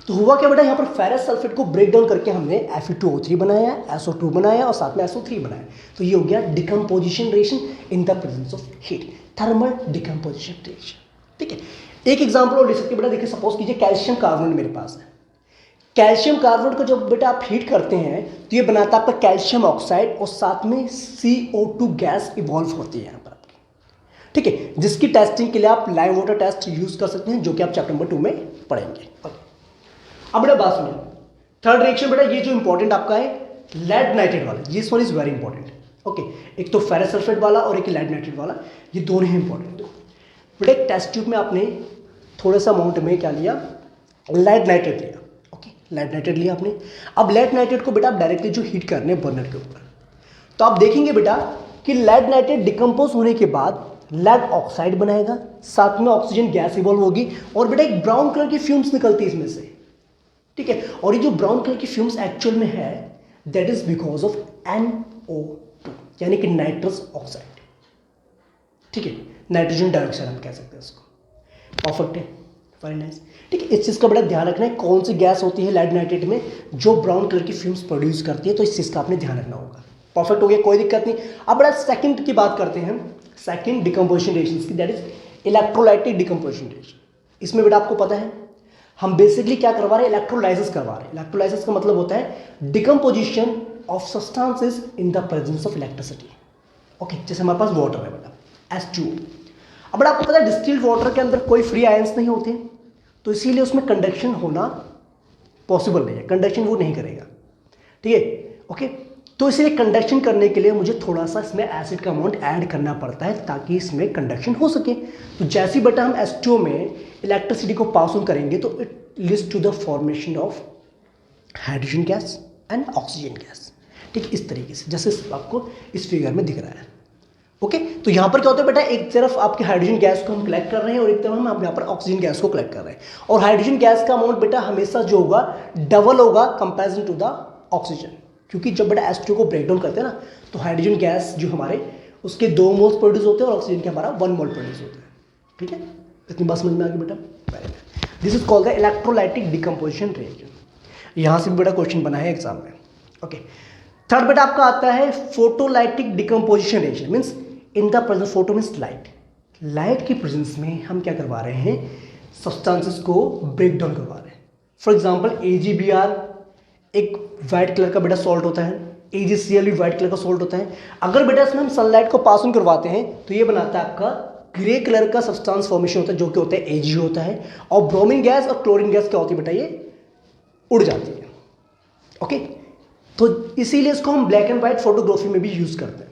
तो हुआ क्या बेटा, यहाँ पर फेरस सल्फेट को ब्रेक डाउन करके हमने Fe2O3 बनाया, SO2 बनाया और साथ में SO3 बनाया। तो ये हो गया decomposition reaction in the presence of heat, thermal decomposition reaction, ठीक है। एक एग्जांपल और ले सकते हैं बेटा, देखिए सपोज कीजिए कैल्शियम कार्बोनेट मेरे पास है। कैल्शियम कार्बोनेट को जब बेटा आप हीट करते हैं तो ये बनाता है आपका कैल्शियम ऑक्साइड और साथ में CO2 गैस इवॉल्व होती है यहाँ पर आपकी, ठीक है, जिसकी टेस्टिंग के लिए आप लाइम वाटर टेस्ट यूज कर सकते हैं, जो कि आप चैप्टर नंबर 2 में पढ़ेंगे। अब बेटा बात सुनिए, थर्ड रिएक्शन बेटा ये जो इंपॉर्टेंट आपका है लेड नाइट्रेट वाला, this one is very important. Okay, एक तो फेरस सल्फेट वाला और एक लेड नाइट्रेट वाला, ये दोनों ही इंपॉर्टेंट। बेटा एक टेस्ट ट्यूब में आपने थोड़ा सा अमाउंट में क्या लिया, लेड नाइट्रेट लिया। ओके, लेड नाइट्रेट लिया आपने। अब लेड नाइट्रेट को बेटा आप डायरेक्टली जो हीट करने बर्नर के ऊपर, तो आप देखेंगे बेटा कि लेड नाइट्रेट डिकम्पोज होने के बाद लेड ऑक्साइड बनाएगा, साथ में ऑक्सीजन गैस इवॉल्व होगी और बेटा एक ब्राउन कलर की फ्यूम्स निकलती है इसमें से, ठीक है। और ये जो ब्राउन कलर की फ्यूम्स एक्चुअल में है, that is because of NO2, यानी कि नाइट्रस ऑक्साइड, ठीक है, नाइट्रोजन डाइऑक्साइड हम कह सकते हैं इसको। परफेक्ट है, वेरी नाइस, ठीक है। इस चीज़ का बड़ा ध्यान रखना है, कौन सी गैस होती है लेड नाइट्रेट में जो ब्राउन कलर की फ्यूम्स प्रोड्यूस करती है, तो इस चीज़ का आपने ध्यान रखना होगा। परफेक्ट हो गया, कोई दिक्कत नहीं। अब बड़ा सेकंड की बात करते हैं, सेकंड डिकम्पोजिशन रिएक्शन की, that is electrolytic decomposition reaction. इसमें बेटा आपको पता है हम बेसिकली क्या करवा रहे हैं, इलेक्ट्रोलाइसिस करवा रहे हैं। इलेक्ट्रोलाइसिस का मतलब होता है decomposition of substances in the presence of electricity. Okay, जैसे हमारे पास वाटर है बेटा H2O। अब बेटा आपको पता है डिस्टिल्ड वाटर के अंदर कोई फ्री आयंस नहीं होते, तो इसीलिए उसमें कंडक्शन होना पॉसिबल नहीं है, कंडक्शन वो नहीं करेगा, ठीक है। ओके, तो इसलिए कंडक्शन करने के लिए मुझे थोड़ा सा इसमें एसिड का अमाउंट ऐड करना पड़ता है ताकि इसमें कंडक्शन हो सके। तो जैसे ही बेटा हम H2O में इलेक्ट्रिसिटी को पास ऑन करेंगे तो it leads to the formation of hydrogen gas and oxygen gas, ठीक, इस तरीके से जैसे आपको इस फिगर में दिख रहा है। ओके, तो यहाँ पर क्या होता है बेटा, एक तरफ आपके हाइड्रोजन गैस को हम कलेक्ट कर रहे हैं और एक तरफ हम यहाँ पर ऑक्सीजन गैस को कलेक्ट कर रहे हैं। और हाइड्रोजन गैस का अमाउंट बेटा हमेशा जो होगा डबल होगा कंपेरिजन टू द ऑक्सीजन, क्योंकि जब बेटा H2O को ब्रेक डाउन करते हैं ना तो हाइड्रोजन गैस जो हमारे उसके 2 मोल्स प्रोड्यूस होते हैं और ऑक्सीजन के हमारा 1 मोल प्रोड्यूस होता है, ठीक है। इतनी बात समझ में आ गई बेटा, very nice. This is called the electrolytic decomposition reaction. यहाँ से भी बेटा क्वेश्चन बना है एग्जाम में। ओके, थर्ड बेटा आपका आता है photolytic decomposition reaction. Means in the presence, photo means light, light की प्रेजेंस में हम क्या करवा रहे हैं, सब्सटेंसेस को ब्रेक डाउन करवा रहे हैं। फॉर एग्जांपल AgBr एक वाइट कलर का बेटा सॉल्ट होता है, AgCl भी वाइट कलर का सॉल्ट होता है। अगर बेटा इसमें हम सनलाइट को पास ऑन करवाते हैं तो ये बनाता है आपका ग्रे कलर का सब्सटेंस फॉर्मेशन होता है जो कि होता है Ag होता है। और ब्रोमीन गैस और क्लोरीन गैस क्या होती है बेटा, ये उड़ जाती है। ओके, तो इसीलिए इसको हम ब्लैक एंड व्हाइट फोटोग्राफी में भी यूज करते हैं।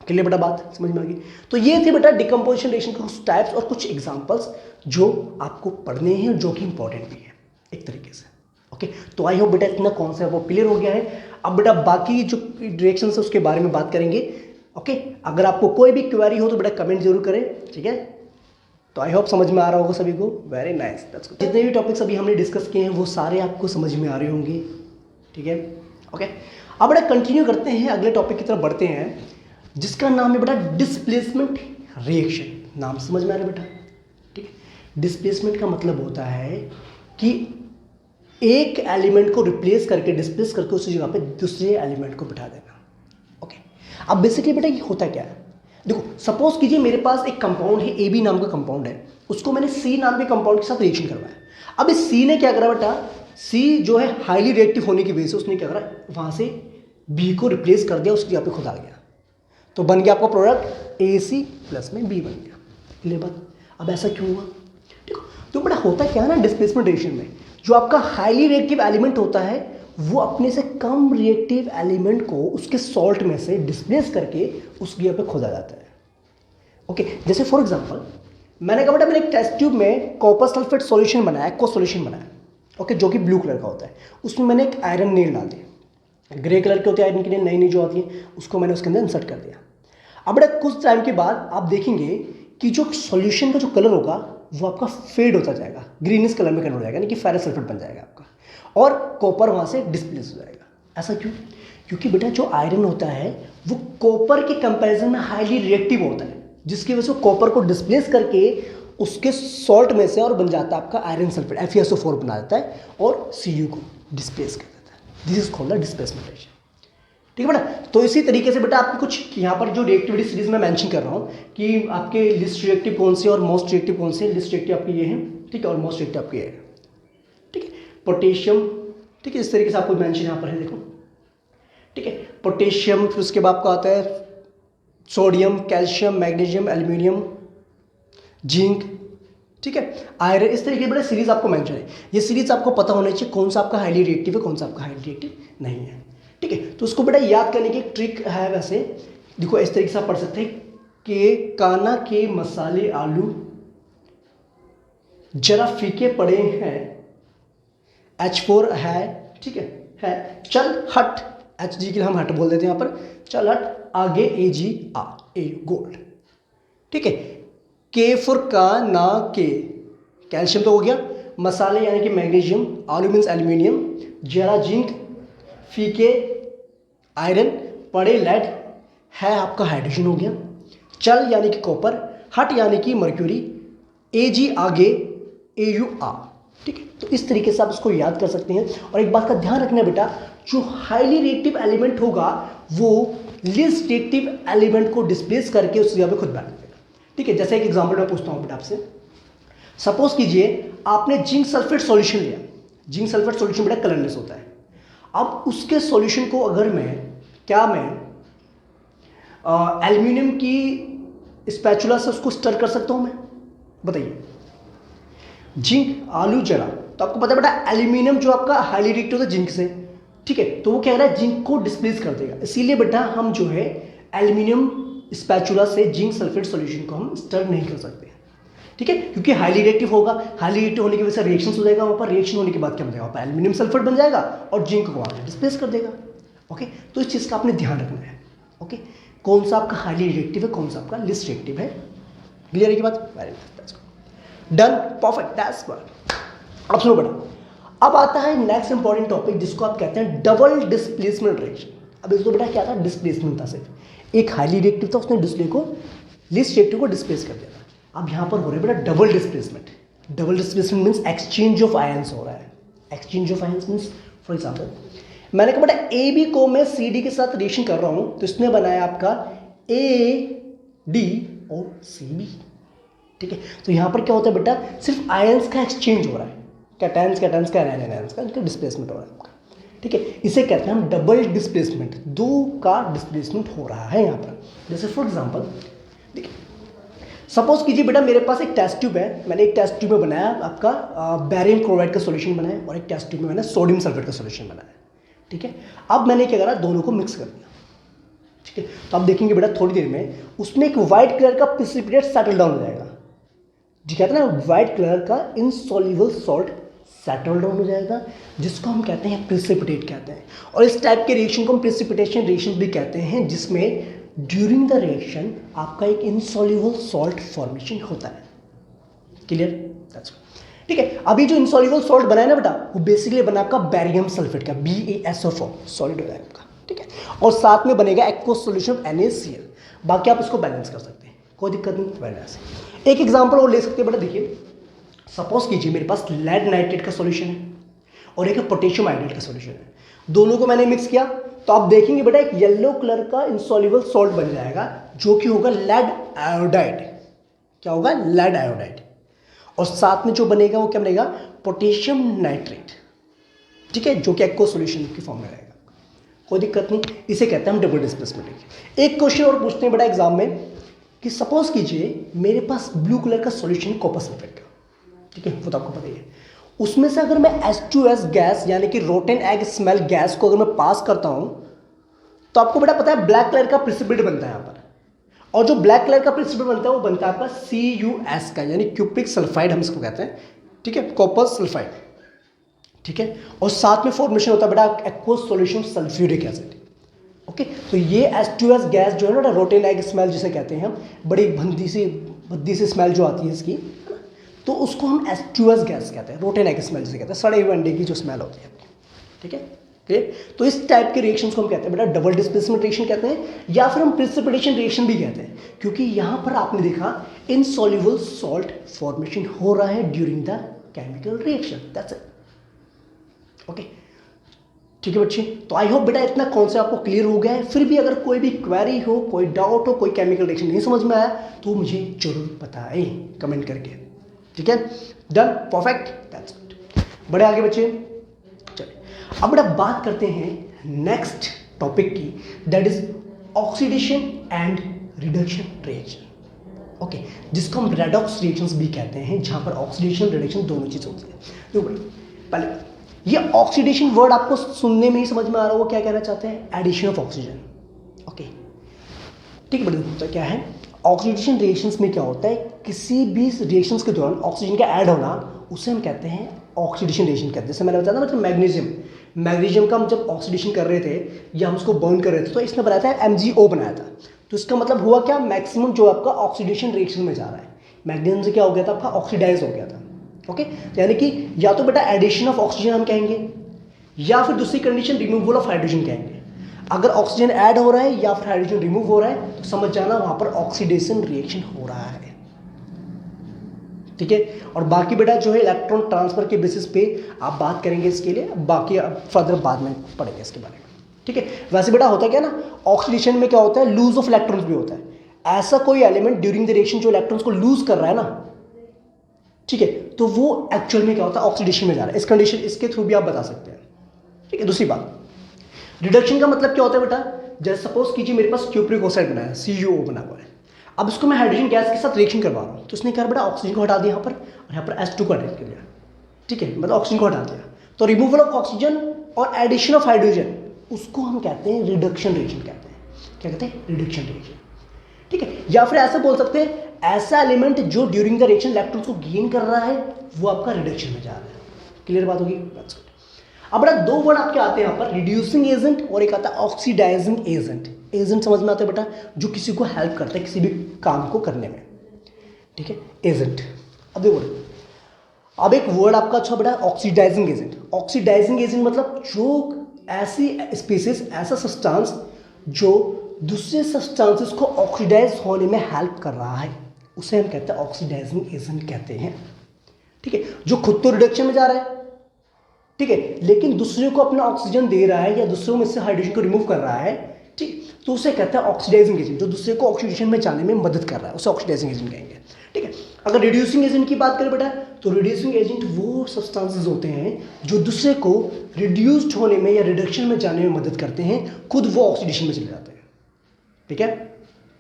क्लियर बेटा, बात समझ में आ गई। तो ये थे बेटा डिकम्पोजिशन रिएक्शन के कुछ टाइप्स और कुछ एग्जांपल्स जो आपको पढ़ने हैं और जो कि इंपॉर्टेंट भी है एक तरीके से। ओके, तो आई होप बेटा इतना कॉन्सेप्ट वो क्लियर हो गया है। अब बेटा बाकी जो रिएक्शन है उसके बारे में बात करेंगे। ओके, अगर आपको कोई भी क्वेरी हो तो बेटा कमेंट जरूर करें, ठीक है। तो आई होप समझ में आ रहा होगा सभी को, वेरी नाइस, दैट्स गुड। जितने भी टॉपिक्स अभी हमने डिस्कस किए हैं वो सारे आपको समझ में आ रहे होंगे, ठीक है। ओके, अब बेटा कंटिन्यू करते हैं, अगले टॉपिक की तरफ बढ़ते हैं जिसका नाम है बेटा डिस्प्लेसमेंट रिएक्शन। नाम समझ में आ रहा है बेटा, ठीक है। डिस्प्लेसमेंट का मतलब होता है कि एक एलिमेंट को रिप्लेस करके, डिस्प्लेस करके उसी जगह पे दूसरे एलिमेंट को बिठा देना। ओके, अब बेसिकली बेटा ये होता क्या है, देखो सपोज कीजिए मेरे पास एक कंपाउंड है, AB नाम का कंपाउंड है, उसको मैंने C नाम के कंपाउंड के साथ रिएक्शन करवाया। अब इस C ने क्या करा बेटा, C जो है हाईली रिएक्टिव होने की वजह से उसने क्या करा, वहां से B को रिप्लेस कर दिया, उसकी जगह पे खुद आ गया, तो बन गया आपका प्रोडक्ट AC प्लस में B बन गया। क्लियर बात। अब ऐसा क्यों हुआ, देखो तो बेटा होता क्या है ना, डिस्प्लेसमेंट रिएक्शन में जो आपका हाईली रिएक्टिव एलिमेंट होता है वो अपने से कम रिएक्टिव एलिमेंट को उसके सॉल्ट में से डिस्प्लेस करके उस जगह पे खुद आ जाता है। ओके, जैसे फॉर एग्जांपल मैंने कहा बेटा मैंने एक टेस्ट ट्यूब में कॉपर सल्फेट सॉल्यूशन बनाया, एक्वा सॉल्यूशन बनाया, ओके, जो कि ब्लू कलर का होता है। उसमें मैंने एक आयरन नील डाल दिया, ग्रे कलर के होते हैं आयरन की नील, नई नई जो आती है, उसको मैंने उसके अंदर इंसर्ट कर दिया। अब बेटा कुछ टाइम के बाद आप देखेंगे कि जो सॉल्यूशन का जो कलर होगा वो आपका फेड होता जाएगा, ग्रीनिश कलर में कन्वर्ट हो जाएगा, यानी कि फेरस सल्फेट बन जाएगा आपका, और कॉपर वहाँ से डिस्प्लेस हो जाएगा। ऐसा क्यों, क्योंकि बेटा जो आयरन होता है वो कॉपर के कंपैरिजन में हाईली रिएक्टिव होता है, जिसकी वजह से कॉपर को डिस्प्लेस करके उसके सॉल्ट में से और बन जाता है आपका आयरन सल्फेट, FeSO4 बना देता है और Cu को डिस्प्लेस कर देता है। This is called the displacement reaction, ठीक है बेटा। तो इसी तरीके से बेटा आपके कुछ यहाँ पर जो रिएक्टिविटी सीरीज में मेंशन कर रहा हूँ कि आपके लिस्ट रिएक्टिव कौन से और मोस्ट रिएक्टिव कौन से। लिस्ट रिएक्टिव आपके ये हैं, ठीक है, और मोस्ट रिएक्टिव आपके ये है, ठीक है। पोटेशियम, ठीक है, इस तरीके से आपको मेंशन यहाँ पर है, देखो, ठीक है। पोटेशियम, फिर उसके बाद आपका आता है sodium, calcium, magnesium, aluminium, zinc, ठीक है, आयरन। इस तरीके की बेटा सीरीज आपको मेंशन है। ये सीरीज आपको पता होना चाहिए कौन सा आपका हाईली रिएक्टिव है, कौन सा आपका हाईली रिएक्टिव नहीं है, ठीक है। तो उसको बेटा याद करने की एक ट्रिक है, वैसे देखो इस तरीके से आप पढ़ सकते हैं कि काना के मसाले आलू जरा फीके पड़े हैं, H4 है, ठीक है, चल हट, Hg के लिए हम हट बोल देते हैं यहाँ पर, चल हट, आगे Ag आ, ए गोल्ड, ठीक है। K फॉर का ना के, कैल्शियम तो हो गया, मसाले यानी कि मैग्नीशियम, आलू मीन्स एल्यूमिनियम, जरा जिंक, फीके आयरन, पड़े लेड, है आपका हाइड्रोजन हो गया, चल यानी कि कॉपर, हट यानी कि मर्क्यूरी, Ag आगे Au आ, ठीक है। तो इस तरीके से आप इसको याद कर सकते हैं। और एक बात का ध्यान रखना बेटा, जो हाईली रिएक्टिव एलिमेंट होगा वो लीस्ट रिएक्टिव एलिमेंट को डिस्प्लेस करके उस जगह पे खुद बैठ जाएगा। ठीक है, जैसे एक एग्जांपल मैं पूछता हूँ बेटा आपसे, सपोज कीजिए आपने जिंक सल्फेट सॉल्यूशन लिया। जिंक सल्फेट सॉल्यूशन बेटा कलरलेस होता है। अब उसके सॉल्यूशन को अगर मैं एल्यूमिनियम की स्पैचुला से उसको स्टर कर सकता हूँ मैं? बताइए। जिंक आलू जला तो आपको पता है बेटा एल्यूमिनियम जो आपका हाईली रिएक्ट होता है जिंक से, ठीक है, तो वो क्या कह रहा है जिंक को डिस्प्लेस कर देगा। इसीलिए बेटा हम जो है एल्यूमिनियम स्पैचुला से जिंक सल्फेट सॉल्यूशन को हम स्टर नहीं कर सकते, ठीक है, क्योंकि हाईली रिएक्टिव होगा। हाईली रिएक्टिव होने की वजह से रिएक्शन हो जाएगा, वहाँ पर रिएक्शन होने के बाद क्या बन जाएगा, एल्यूमिनियम सल्फेट बन जाएगा और जिंक को वहाँ डिस्प्लेस कर देगा। ओके, तो इस चीज़ का आपने ध्यान रखना है। ओके, कौन सा आपका हाईली रिएक्टिव है, कौन सा आपका लिस्ट रिएक्टिव है। क्लियर है की बात? Very nice, done, perfect, that's what. अब सुनो बेटा, अब आता है नेक्स्ट इंपॉर्टेंट टॉपिक जिसको आप कहते हैं डबल डिस्प्लेसमेंट रिएक्शन। अब इसको बेटा क्या था, डिस्प्लेसमेंट था, सिर्फ एक हाईली रिएक्टिव था, उसने डिस्प्ले को लिस्ट रिएक्टिव को डिस्प्लेस कर दिया था। अब यहाँ पर हो रहा है बेटा double displacement. Double displacement means exchange of ions हो रहा है। Exchange of ions means for example मैंने कहा बेटा ए बी को मैं सी डी के साथ रिएक्शन कर रहा हूँ, तो इसने बनाया आपका ए डी और सी बी। ठीक है, तो यहाँ पर क्या होता है बेटा, सिर्फ आयंस का एक्सचेंज हो रहा है, कैटायंस कैटायंस का एनायंस का इनका डिस्प्लेसमेंट हो रहा है आपका। ठीक है, इसे कहते हैं हम डबल डिस्प्लेसमेंट, दो का डिस्प्लेसमेंट हो रहा है यहाँ पर। जैसे फॉर एग्जांपल देखिए, सपोज कीजिए बेटा मेरे पास एक टेस्ट ट्यूब है, मैंने एक टेस्ट ट्यूब में बनाया आपका बैरियम क्लोराइड का सॉल्यूशन बनाया और एक टेस्ट ट्यूब में मैंने सोडियम सल्फेट का सॉल्यूशन बनाया। ठीक है, अब मैंने क्या करा, दोनों को मिक्स कर दिया। ठीक है, तो आप देखेंगे बेटा थोड़ी देर में उसमें एक व्हाइट कलर का प्रेसिपिटेट सेटल डाउन हो जाएगा। जी कहते हैं ना, व्हाइट कलर का इनसॉल्युबल सॉल्ट सेटल डाउन हो जाएगा, जिसको हम कहते हैं प्रेसिपिटेट कहते हैं। और इस टाइप के रिएक्शन को हम प्रेसिपिटेशन रिएक्शन भी कहते हैं, जिसमें ड्यूरिंग द रिएक्शन आपका एक इनसॉल्युबल सॉल्ट फॉर्मेशन होता है। क्लियर? दैट्स ठीक है। अभी जो इनसॉल्युबल सॉल्ट बनाया ना बेटा, वो बेसिकली बना आपका बैरियम सल्फेट का, BaSO4 सॉलिड हो जाएगा आपका। ठीक है, और साथ में बनेगा एक्वस सॉल्यूशन ऑफ NaCl। बाकी आप इसको बैलेंस कर सकते हैं, कोई दिक्कत नहीं। बैलेंस एक एग्जांपल और ले सकते हैं बेटा, देखिए सपोज कीजिए मेरे पास लेड नाइट्रेट का सॉल्यूशन है और एक पोटेशियम आयोडाइड का सॉल्यूशन है, दोनों को मैंने मिक्स किया, तो आप देखेंगे बेटा एक येलो कलर का इनसॉल्युबल सॉल्ट बन जाएगा जो कि होगा लेड आयोडाइड। क्या होगा? Lead iodide. और साथ में जो बनेगा वो क्या बनेगा? Potassium nitrate. ठीक है, जो कि एक्वस सॉल्यूशन की फॉर्म में रहेगा, कोई दिक्कत नहीं। इसे कहते हैं हम डबल डिस्प्लेसमेंट। एक क्वेश्चन और पूछते हैं बेटा एग्जाम में कि सपोज कीजिए मेरे पास ब्लू कलर का सॉल्यूशन कॉपर सल्फेट का, ठीक है, वो तो आपको पता ही है। उसमें से अगर मैं H2S गैस यानी कि रोटेन एग स्मेल गैस को अगर मैं पास करता हूं, तो आपको बेटा पता है ब्लैक कलर का प्रेसिपिटेट बनता है यहाँ पर, और जो ब्लैक कलर का प्रेसिपिटेट बनता है वो बनता है आपका CuS का, यानी क्यूप्रिक सल्फाइड हम इसको कहते हैं। ठीक है, कॉपर सल्फाइड। ठीक है, और साथ में फॉर्मेशन होता है बेटा aqueous solution sulphuric acid. Okay, तो ये H2S गैस जो है ना, रोटेन एग स्मेल जिसे कहते हैं हम, बड़ी भद्दी सी स्मेल जो आती है इसकी, तो उसको हम H2S गैस कहते हैं, रोटेन एग स्मेल जिसे कहते हैं, सड़े हुए अंडे की जो स्मेल होती है। ठीक है, क्लियर? तो इस टाइप के रिएक्शंस को हम कहते हैं बेटा डबल डिस्प्लेसमेंट रिएक्शन कहते हैं, या फिर हम प्रेसिपिटेशन रिएक्शन भी कहते हैं, क्योंकि यहाँ पर आपने देखा इनसॉल्युबल सॉल्ट फॉर्मेशन हो रहा है during the chemical reaction. That's it. Okay, ठीक है बच्चे, तो आई होप बेटा इतना कॉन्सेप्ट आपको क्लियर हो गया है। फिर भी अगर कोई भी क्वेरी हो, कोई डाउट हो, कोई केमिकल रिएक्शन नहीं समझ में आया, तो मुझे जरूर बताएं कमेंट करके। ठीक है, डन, परफेक्ट, दैट्स इट। बड़े आगे बच्चे, चलिए अब बेटा बात करते हैं नेक्स्ट टॉपिक की, that is oxidation and reduction reaction. Okay, जिसको हम रेडॉक्स रिएक्शंस भी कहते हैं, जहां पर ऑक्सीडेशन रिडक्शन दोनों चीज होती है। तो पहले ये ऑक्सीडेशन वर्ड आपको सुनने में ही समझ में आ रहा हो क्या कहना चाहते हैं? Addition of oxygen. ओके, ठीक है बेटा, तो क्या है ऑक्सीडेशन रिएक्शंस में क्या होता है, किसी भी रिएक्शंस के दौरान ऑक्सीजन का ऐड होना, उसे हम कहते हैं ऑक्सीडेशन रिएक्शन कहते हैं। जैसे मैंने बताया था मतलब मैग्नीशियम का हम जब ऑक्सीडेशन कर रहे थे या हम उसको बर्न कर रहे थे, तो इसने बनाया था MgO बनाया था, तो इसका मतलब हुआ क्या, मैक्सिमम जो आपका ऑक्सीडेशन रिएक्शन में जा रहा है, मैग्नीशियम से क्या हो गया था आपका, ऑक्सीडाइज हो गया था। ओके, यानी कि या तो बेटा एडिशन ऑफ ऑक्सीजन हम कहेंगे, या फिर दूसरी कंडीशन रिमूवल ऑफ हाइड्रोजन कहेंगे। अगर ऑक्सीजन ऐड हो रहा है या फिर हाइड्रोजन रिमूव हो रहा है, तो समझ जाना वहां पर ऑक्सीडेशन रिएक्शन हो रहा है। ठीक है, और बाकी बेटा जो है इलेक्ट्रॉन ट्रांसफर के बेसिस पे आप बात करेंगे इसके लिए, बाकी फर्दर बाद में पढ़ेंगे इसके बारे में। ठीक है। वैसे बेटा होता क्या ना, ऑक्सीडेशन में क्या होता है, लूज ऑफ इलेक्ट्रॉन्स भी होता है। ऐसा कोई एलिमेंट ड्यूरिंग द रिएक्शन जो इलेक्ट्रॉन्स को लूज कर रहा है ना, ठीक है, तो वो एक्चुअल में क्या होता है, ऑक्सीडेशन में जा रहा है। इस कंडीशन, इसके थ्रू भी आप बता सकते हैं। ठीक है। दूसरी बात, रिडक्शन का मतलब क्या होता है बेटा, जैसे सपोज कीजिए मेरे पास क्यूप्रिक ऑक्साइड बना है, CuO बना हुआ है। अब इसको मैं हाइड्रोजन गैस के साथ रिएक्शन करवा रहा हूँ, तो इसने क्या बेटा, ऑक्सीजन को हटा दिया यहाँ पर, और यहाँ पर H2 को हटा दिया। ठीक है, मतलब ऑक्सीजन को हटा दिया। तो रिमूवल ऑफ ऑक्सीजन और एडिशन ऑफ हाइड्रोजन, उसको हम कहते हैं रिडक्शन रिएक्शन कहते हैं। क्या कहते हैं, रिडक्शन रिएक्शन। ठीक है। या फिर ऐसे बोल सकते हैं, ऐसा एलिमेंट जो ड्यूरिंग द रिएक्शन इलेक्ट्रॉन्स को गेन कर रहा है, वो आपका रिडक्शन में जा रहा है। क्लियर बात होगी। अब बेटा दो वर्ड आपके आते हैं यहाँ पर, रिड्यूसिंग एजेंट और एक आता है ऑक्सीडाइजिंग एजेंट। एजेंट समझ में आता है बेटा, जो किसी को हेल्प करता है किसी भी काम को करने में। ठीक है, एजेंट। अब देखो, अब एक वर्ड आपका अच्छा बेटा, ऑक्सीडाइजिंग एजेंट। ऑक्सीडाइजिंग एजेंट मतलब जो ऐसी स्पीसीज, ऐसा सब्सटेंस जो दूसरे सब्सटेंसेस को ऑक्सीडाइज होने में हेल्प कर रहा है, उसे हम कहते हैं ऑक्सीडाइजिंग एजेंट कहते हैं। ठीक है, जो खुद तो रिडक्शन में जा रहा है, ठीक है, लेकिन दूसरे को अपना ऑक्सीजन दे रहा है या दूसरों में से हाइड्रोजन को रिमूव कर रहा है, ठीक, तो उसे कहते हैं ऑक्सीडाइजिंग एजेंट। जो दूसरे को ऑक्सीडेशन में जाने में मदद कर रहा है, उसे ऑक्सीडाइजिंग एजेंट कहेंगे। ठीक है। अगर रिड्यूसिंग एजेंट की बात करें बेटा, तो रिड्यूसिंग एजेंट वो सब्सटेंसेस होते हैं जो दूसरे को रिड्यूस्ड होने में या रिडक्शन में जाने में मदद करते हैं, खुद वो ऑक्सीडेशन में चले जाते हैं। ठीक है,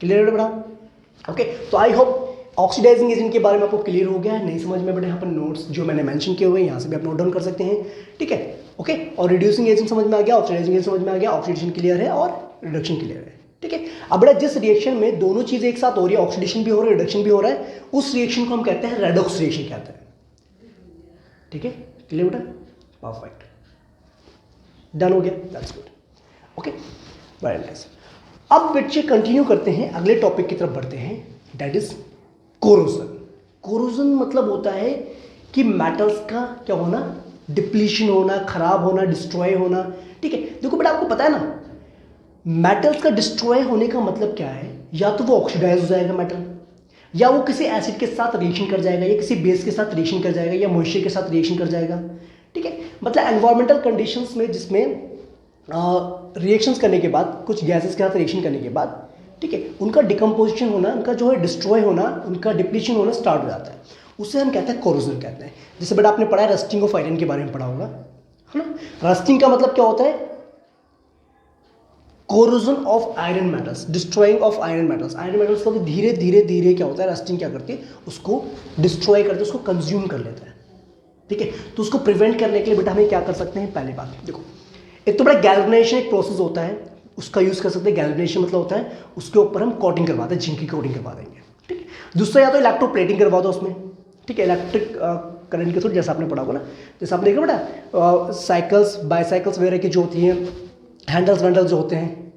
क्लियर है बेटा। ओके, तो आई होप ऑक्सीडाइजिंग एजेंट के बारे में आपको क्लियर हो गया है। नहीं समझ में बेटा, यहाँ पर नोट्स जो मैंने मेंशन किए हुए हैं यहाँ से भी आप नोट डाउन कर सकते हैं। ठीक है, ओके। और रिड्यूसिंग एजेंट समझ में आ गया, ऑक्सीडाइजिंग एजेंट समझ में आ गया, ऑक्सीडेशन क्लियर है और रिडक्शन क्लियर है। ठीक है। अब बेटा जिस रिएक्शन में दोनों चीजें एक साथ हो रही है, ऑक्सीडेशन भी हो रहा है, रिडक्शन भी हो रहा है, उस रिएक्शन को हम कहते हैं रेडॉक्स रिएक्शन कहते हैं। ठीक है, क्लियर बेटा, परफेक्ट, डन हो गया, that's good. Okay, very nice. अब बच्चे कंटिन्यू करते हैं, अगले टॉपिक की तरफ बढ़ते हैं, दैट इज कोरोजन। कोरोजन मतलब होता है कि मेटल्स का क्या होना, डिप्लीशन होना, खराब होना, डिस्ट्रॉय होना। ठीक है, देखो बेटा आपको पता है ना, मेटल्स का डिस्ट्रॉय होने का मतलब क्या है, या तो वो ऑक्सीडाइज हो जाएगा मेटल, या वो किसी एसिड के साथ रिएक्शन कर जाएगा, या किसी बेस के साथ रिएक्शन कर जाएगा, या मॉइस्चर के साथ रिएक्शन कर जाएगा। ठीक है, मतलब एनवायरमेंटल कंडीशंस में जिसमें रिएक्शंस करने के बाद, कुछ गैसेस के साथ रिएक्शन करने के बाद, ठीक है, उनका डिकम्पोजिशन होना, उनका जो है डिस्ट्रॉय होना, उनका डिप्लीशन होना स्टार्ट हो जाता है, उसे हम कहते हैं कोरोजन कहते हैं। जैसे बेटा आपने पढ़ा है रस्टिंग ऑफ आयरन के बारे में पढ़ा होगा, है ना। रस्टिंग का मतलब क्या होता है, corrosion of iron metals, destroying of iron metals. Iron metals को धीरे धीरे धीरे क्या होता है, रस्टिंग क्या करती है, उसको डिस्ट्रॉय करते, उसको कंज्यूम कर लेता है। ठीक है, तो उसको प्रिवेंट करने के लिए बेटा हमें क्या कर सकते हैं, पहली बात देखो, एक तो बड़ा गैल्वेनाइजेशन एक प्रोसेस होता है, उसका यूज कर सकते हैं। गैल्वेनाइजेशन मतलब होता है उसके ऊपर हम कोटिंग करवाते हैं, जिंक की कोटिंग करवा देंगे। ठीक है, दूसरा या तो इलेक्ट्रोप्लेटिंग करवा दो उसमें। ठीक है, इलेक्ट्रिक करंट के थ्रू, जैसा आपने पढ़ा होगा ना, जैसे आपने देखा बेटा साइकिल्स, बाईसाइकिल्स वगैरह की जो होती हैं, हैंडल्स वैंडल्स जो होते हैं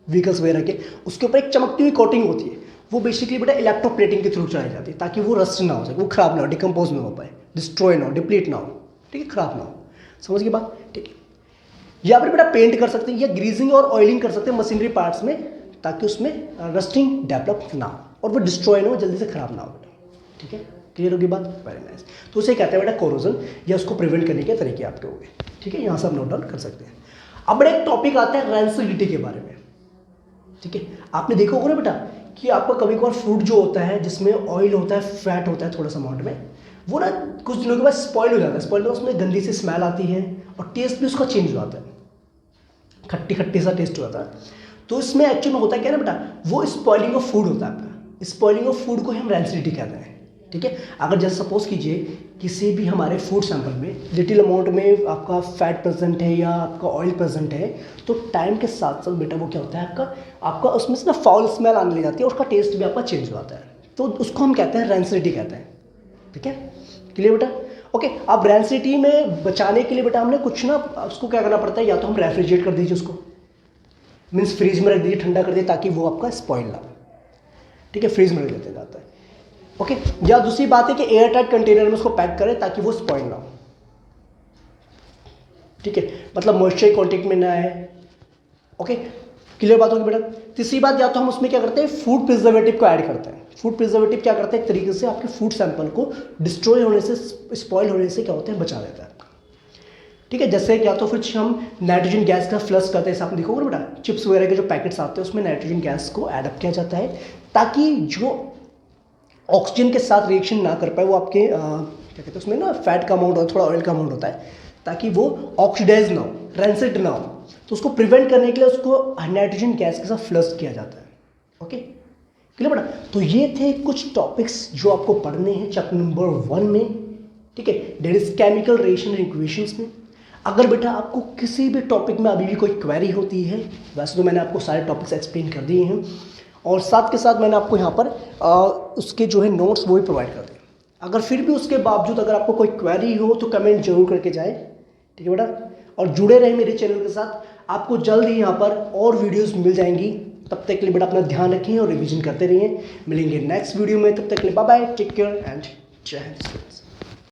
व्हीकल्स वगैरह के, उसके ऊपर एक चमकती हुई कोटिंग होती है, वो बेसिकली बेटा इलेक्ट्रोप्लेटिंग के थ्रू चलाई जाती है, ताकि वो रस्ट ना हो जाए, वो खराब ना हो, डिकम्पोज ना हो पाए, डिस्ट्रॉय ना हो, डिप्लीट ना हो। ठीक है, खराब ना हो, समझ गए बात। ठीक है, या फिर बेटा पेंट कर सकते हैं, या ग्रीजिंग और ऑयलिंग कर सकते हैं मशीनरी पार्ट्स में, ताकि उसमें रस्टिंग डेवलप ना हो और वो डिस्ट्रॉय ना हो, जल्दी से खराब ना हो बेटा। ठीक है, क्लियर होगी बात, वेरी नाइस। तो उसे कहते हैं बेटा कोरोजन, या उसको प्रिवेंट करने के तरीके आपके हो गए। ठीक है, यहाँ से आप नोट डाउन कर सकते हैं। अब बड़ा एक टॉपिक आता है रेंसिडिटी के बारे में। ठीक है, आपने देखा होगा ना बेटा कि आपका कभी कभार फ्रूट जो होता है जिसमें ऑयल होता है, फैट होता है थोड़ा सा अमाउंट में, वो ना कुछ दिनों के बाद स्पॉइल हो जाता है। स्पॉइल में उसमें गंदी सी स्मेल आती है और टेस्ट भी उसका चेंज हो जाता है, खट्टी खट्टी सा टेस्ट हो जाता है। तो इसमें एक्चुअल में होता है क्या ना बेटा, वो स्पॉइलिंग ऑफ फूड होता है आपका। स्पॉइलिंग ऑफ फूड को हम रेंसिडिटी कहते हैं। ठीक है, अगर जैसे सपोज कीजिए किसी भी हमारे फूड सैंपल में लिटिल अमाउंट में आपका फैट प्रेजेंट है या आपका ऑयल प्रेजेंट है, तो टाइम के साथ साथ बेटा वो क्या होता है, आपका उसमें से ना फाउल स्मेल आने लग जाती है, उसका टेस्ट भी आपका चेंज हो जाता है। तो उसको हम कहते हैं रेंसिडिटी कहते हैं। ठीक है, क्लियर बेटा। ओके, अब रेंसिडिटी में बचाने के लिए बेटा हमने कुछ ना, उसको क्या करना पड़ता है, या तो हम रेफ्रिजरेट कर दीजिए उसको, मीन्स फ्रीज में रख दीजिए, ठंडा कर दीजिए, ताकि वो आपका स्पॉइल ना हो। ठीक है, फ्रीज में रख देते जाता है। ओके, या दूसरी बात है कि एयर टाइट कंटेनर में उसको पैक करें ताकि वो स्पॉइल ना हो। ठीक है, मतलब मॉइस्चर कॉन्टेक्ट में ना आए। ओके, क्लियर बात होगी बेटा। तीसरी बात, या तो हम उसमें क्या करते हैं, फूड प्रिजर्वेटिव को ऐड करते हैं। फूड प्रिजर्वेटिव क्या करते हैं, एक तरीके से आपके फूड सैंपल को डिस्ट्रॉय होने से, स्पॉइल होने से क्या होते हैं, बचा देता है। ठीक है। जैसे क्या तो फिर हम नाइट्रोजन गैस का फ्लश करते हैं, आपने देखोगे बेटा चिप्स वगैरह के जो पैकेट्स आते हैं उसमें नाइट्रोजन गैस को एडअप किया जाता है ताकि जो ऑक्सीजन के साथ रिएक्शन ना कर पाए, वो आपके क्या कहते हैं उसमें ना फैट का अमाउंट और थोड़ा ऑयल का अमाउंट होता है, ताकि वो ऑक्सीडाइज ना हो, रेंसिड ना हो। तो उसको प्रिवेंट करने के लिए उसको नाइट्रोजन गैस के साथ फ्लश किया जाता है। ओके, क्लियर बेटा। तो ये थे कुछ टॉपिक्स जो आपको पढ़ने हैं चैप्टर नंबर 1 में, ठीक है, that is chemical reaction and equations में। अगर बेटा आपको किसी भी टॉपिक में अभी भी कोई क्वेरी होती है, वैसे तो मैंने आपको सारे टॉपिक्स एक्सप्लेन कर दिए हैं और साथ के साथ मैंने आपको यहाँ पर उसके जो है नोट्स वो भी प्रोवाइड कर दिए। अगर फिर भी उसके बावजूद अगर आपको कोई क्वेरी हो तो कमेंट जरूर करके जाए, ठीक है बेटा। और जुड़े रहे मेरे चैनल के साथ, आपको जल्द ही यहाँ पर और वीडियोस मिल जाएंगी। तब तक के लिए बेटा अपना ध्यान रखें और रिवीजन करते रहिए। मिलेंगे नेक्स्ट वीडियो में, तब तक के लिए bye bye, take care and जय हिंद।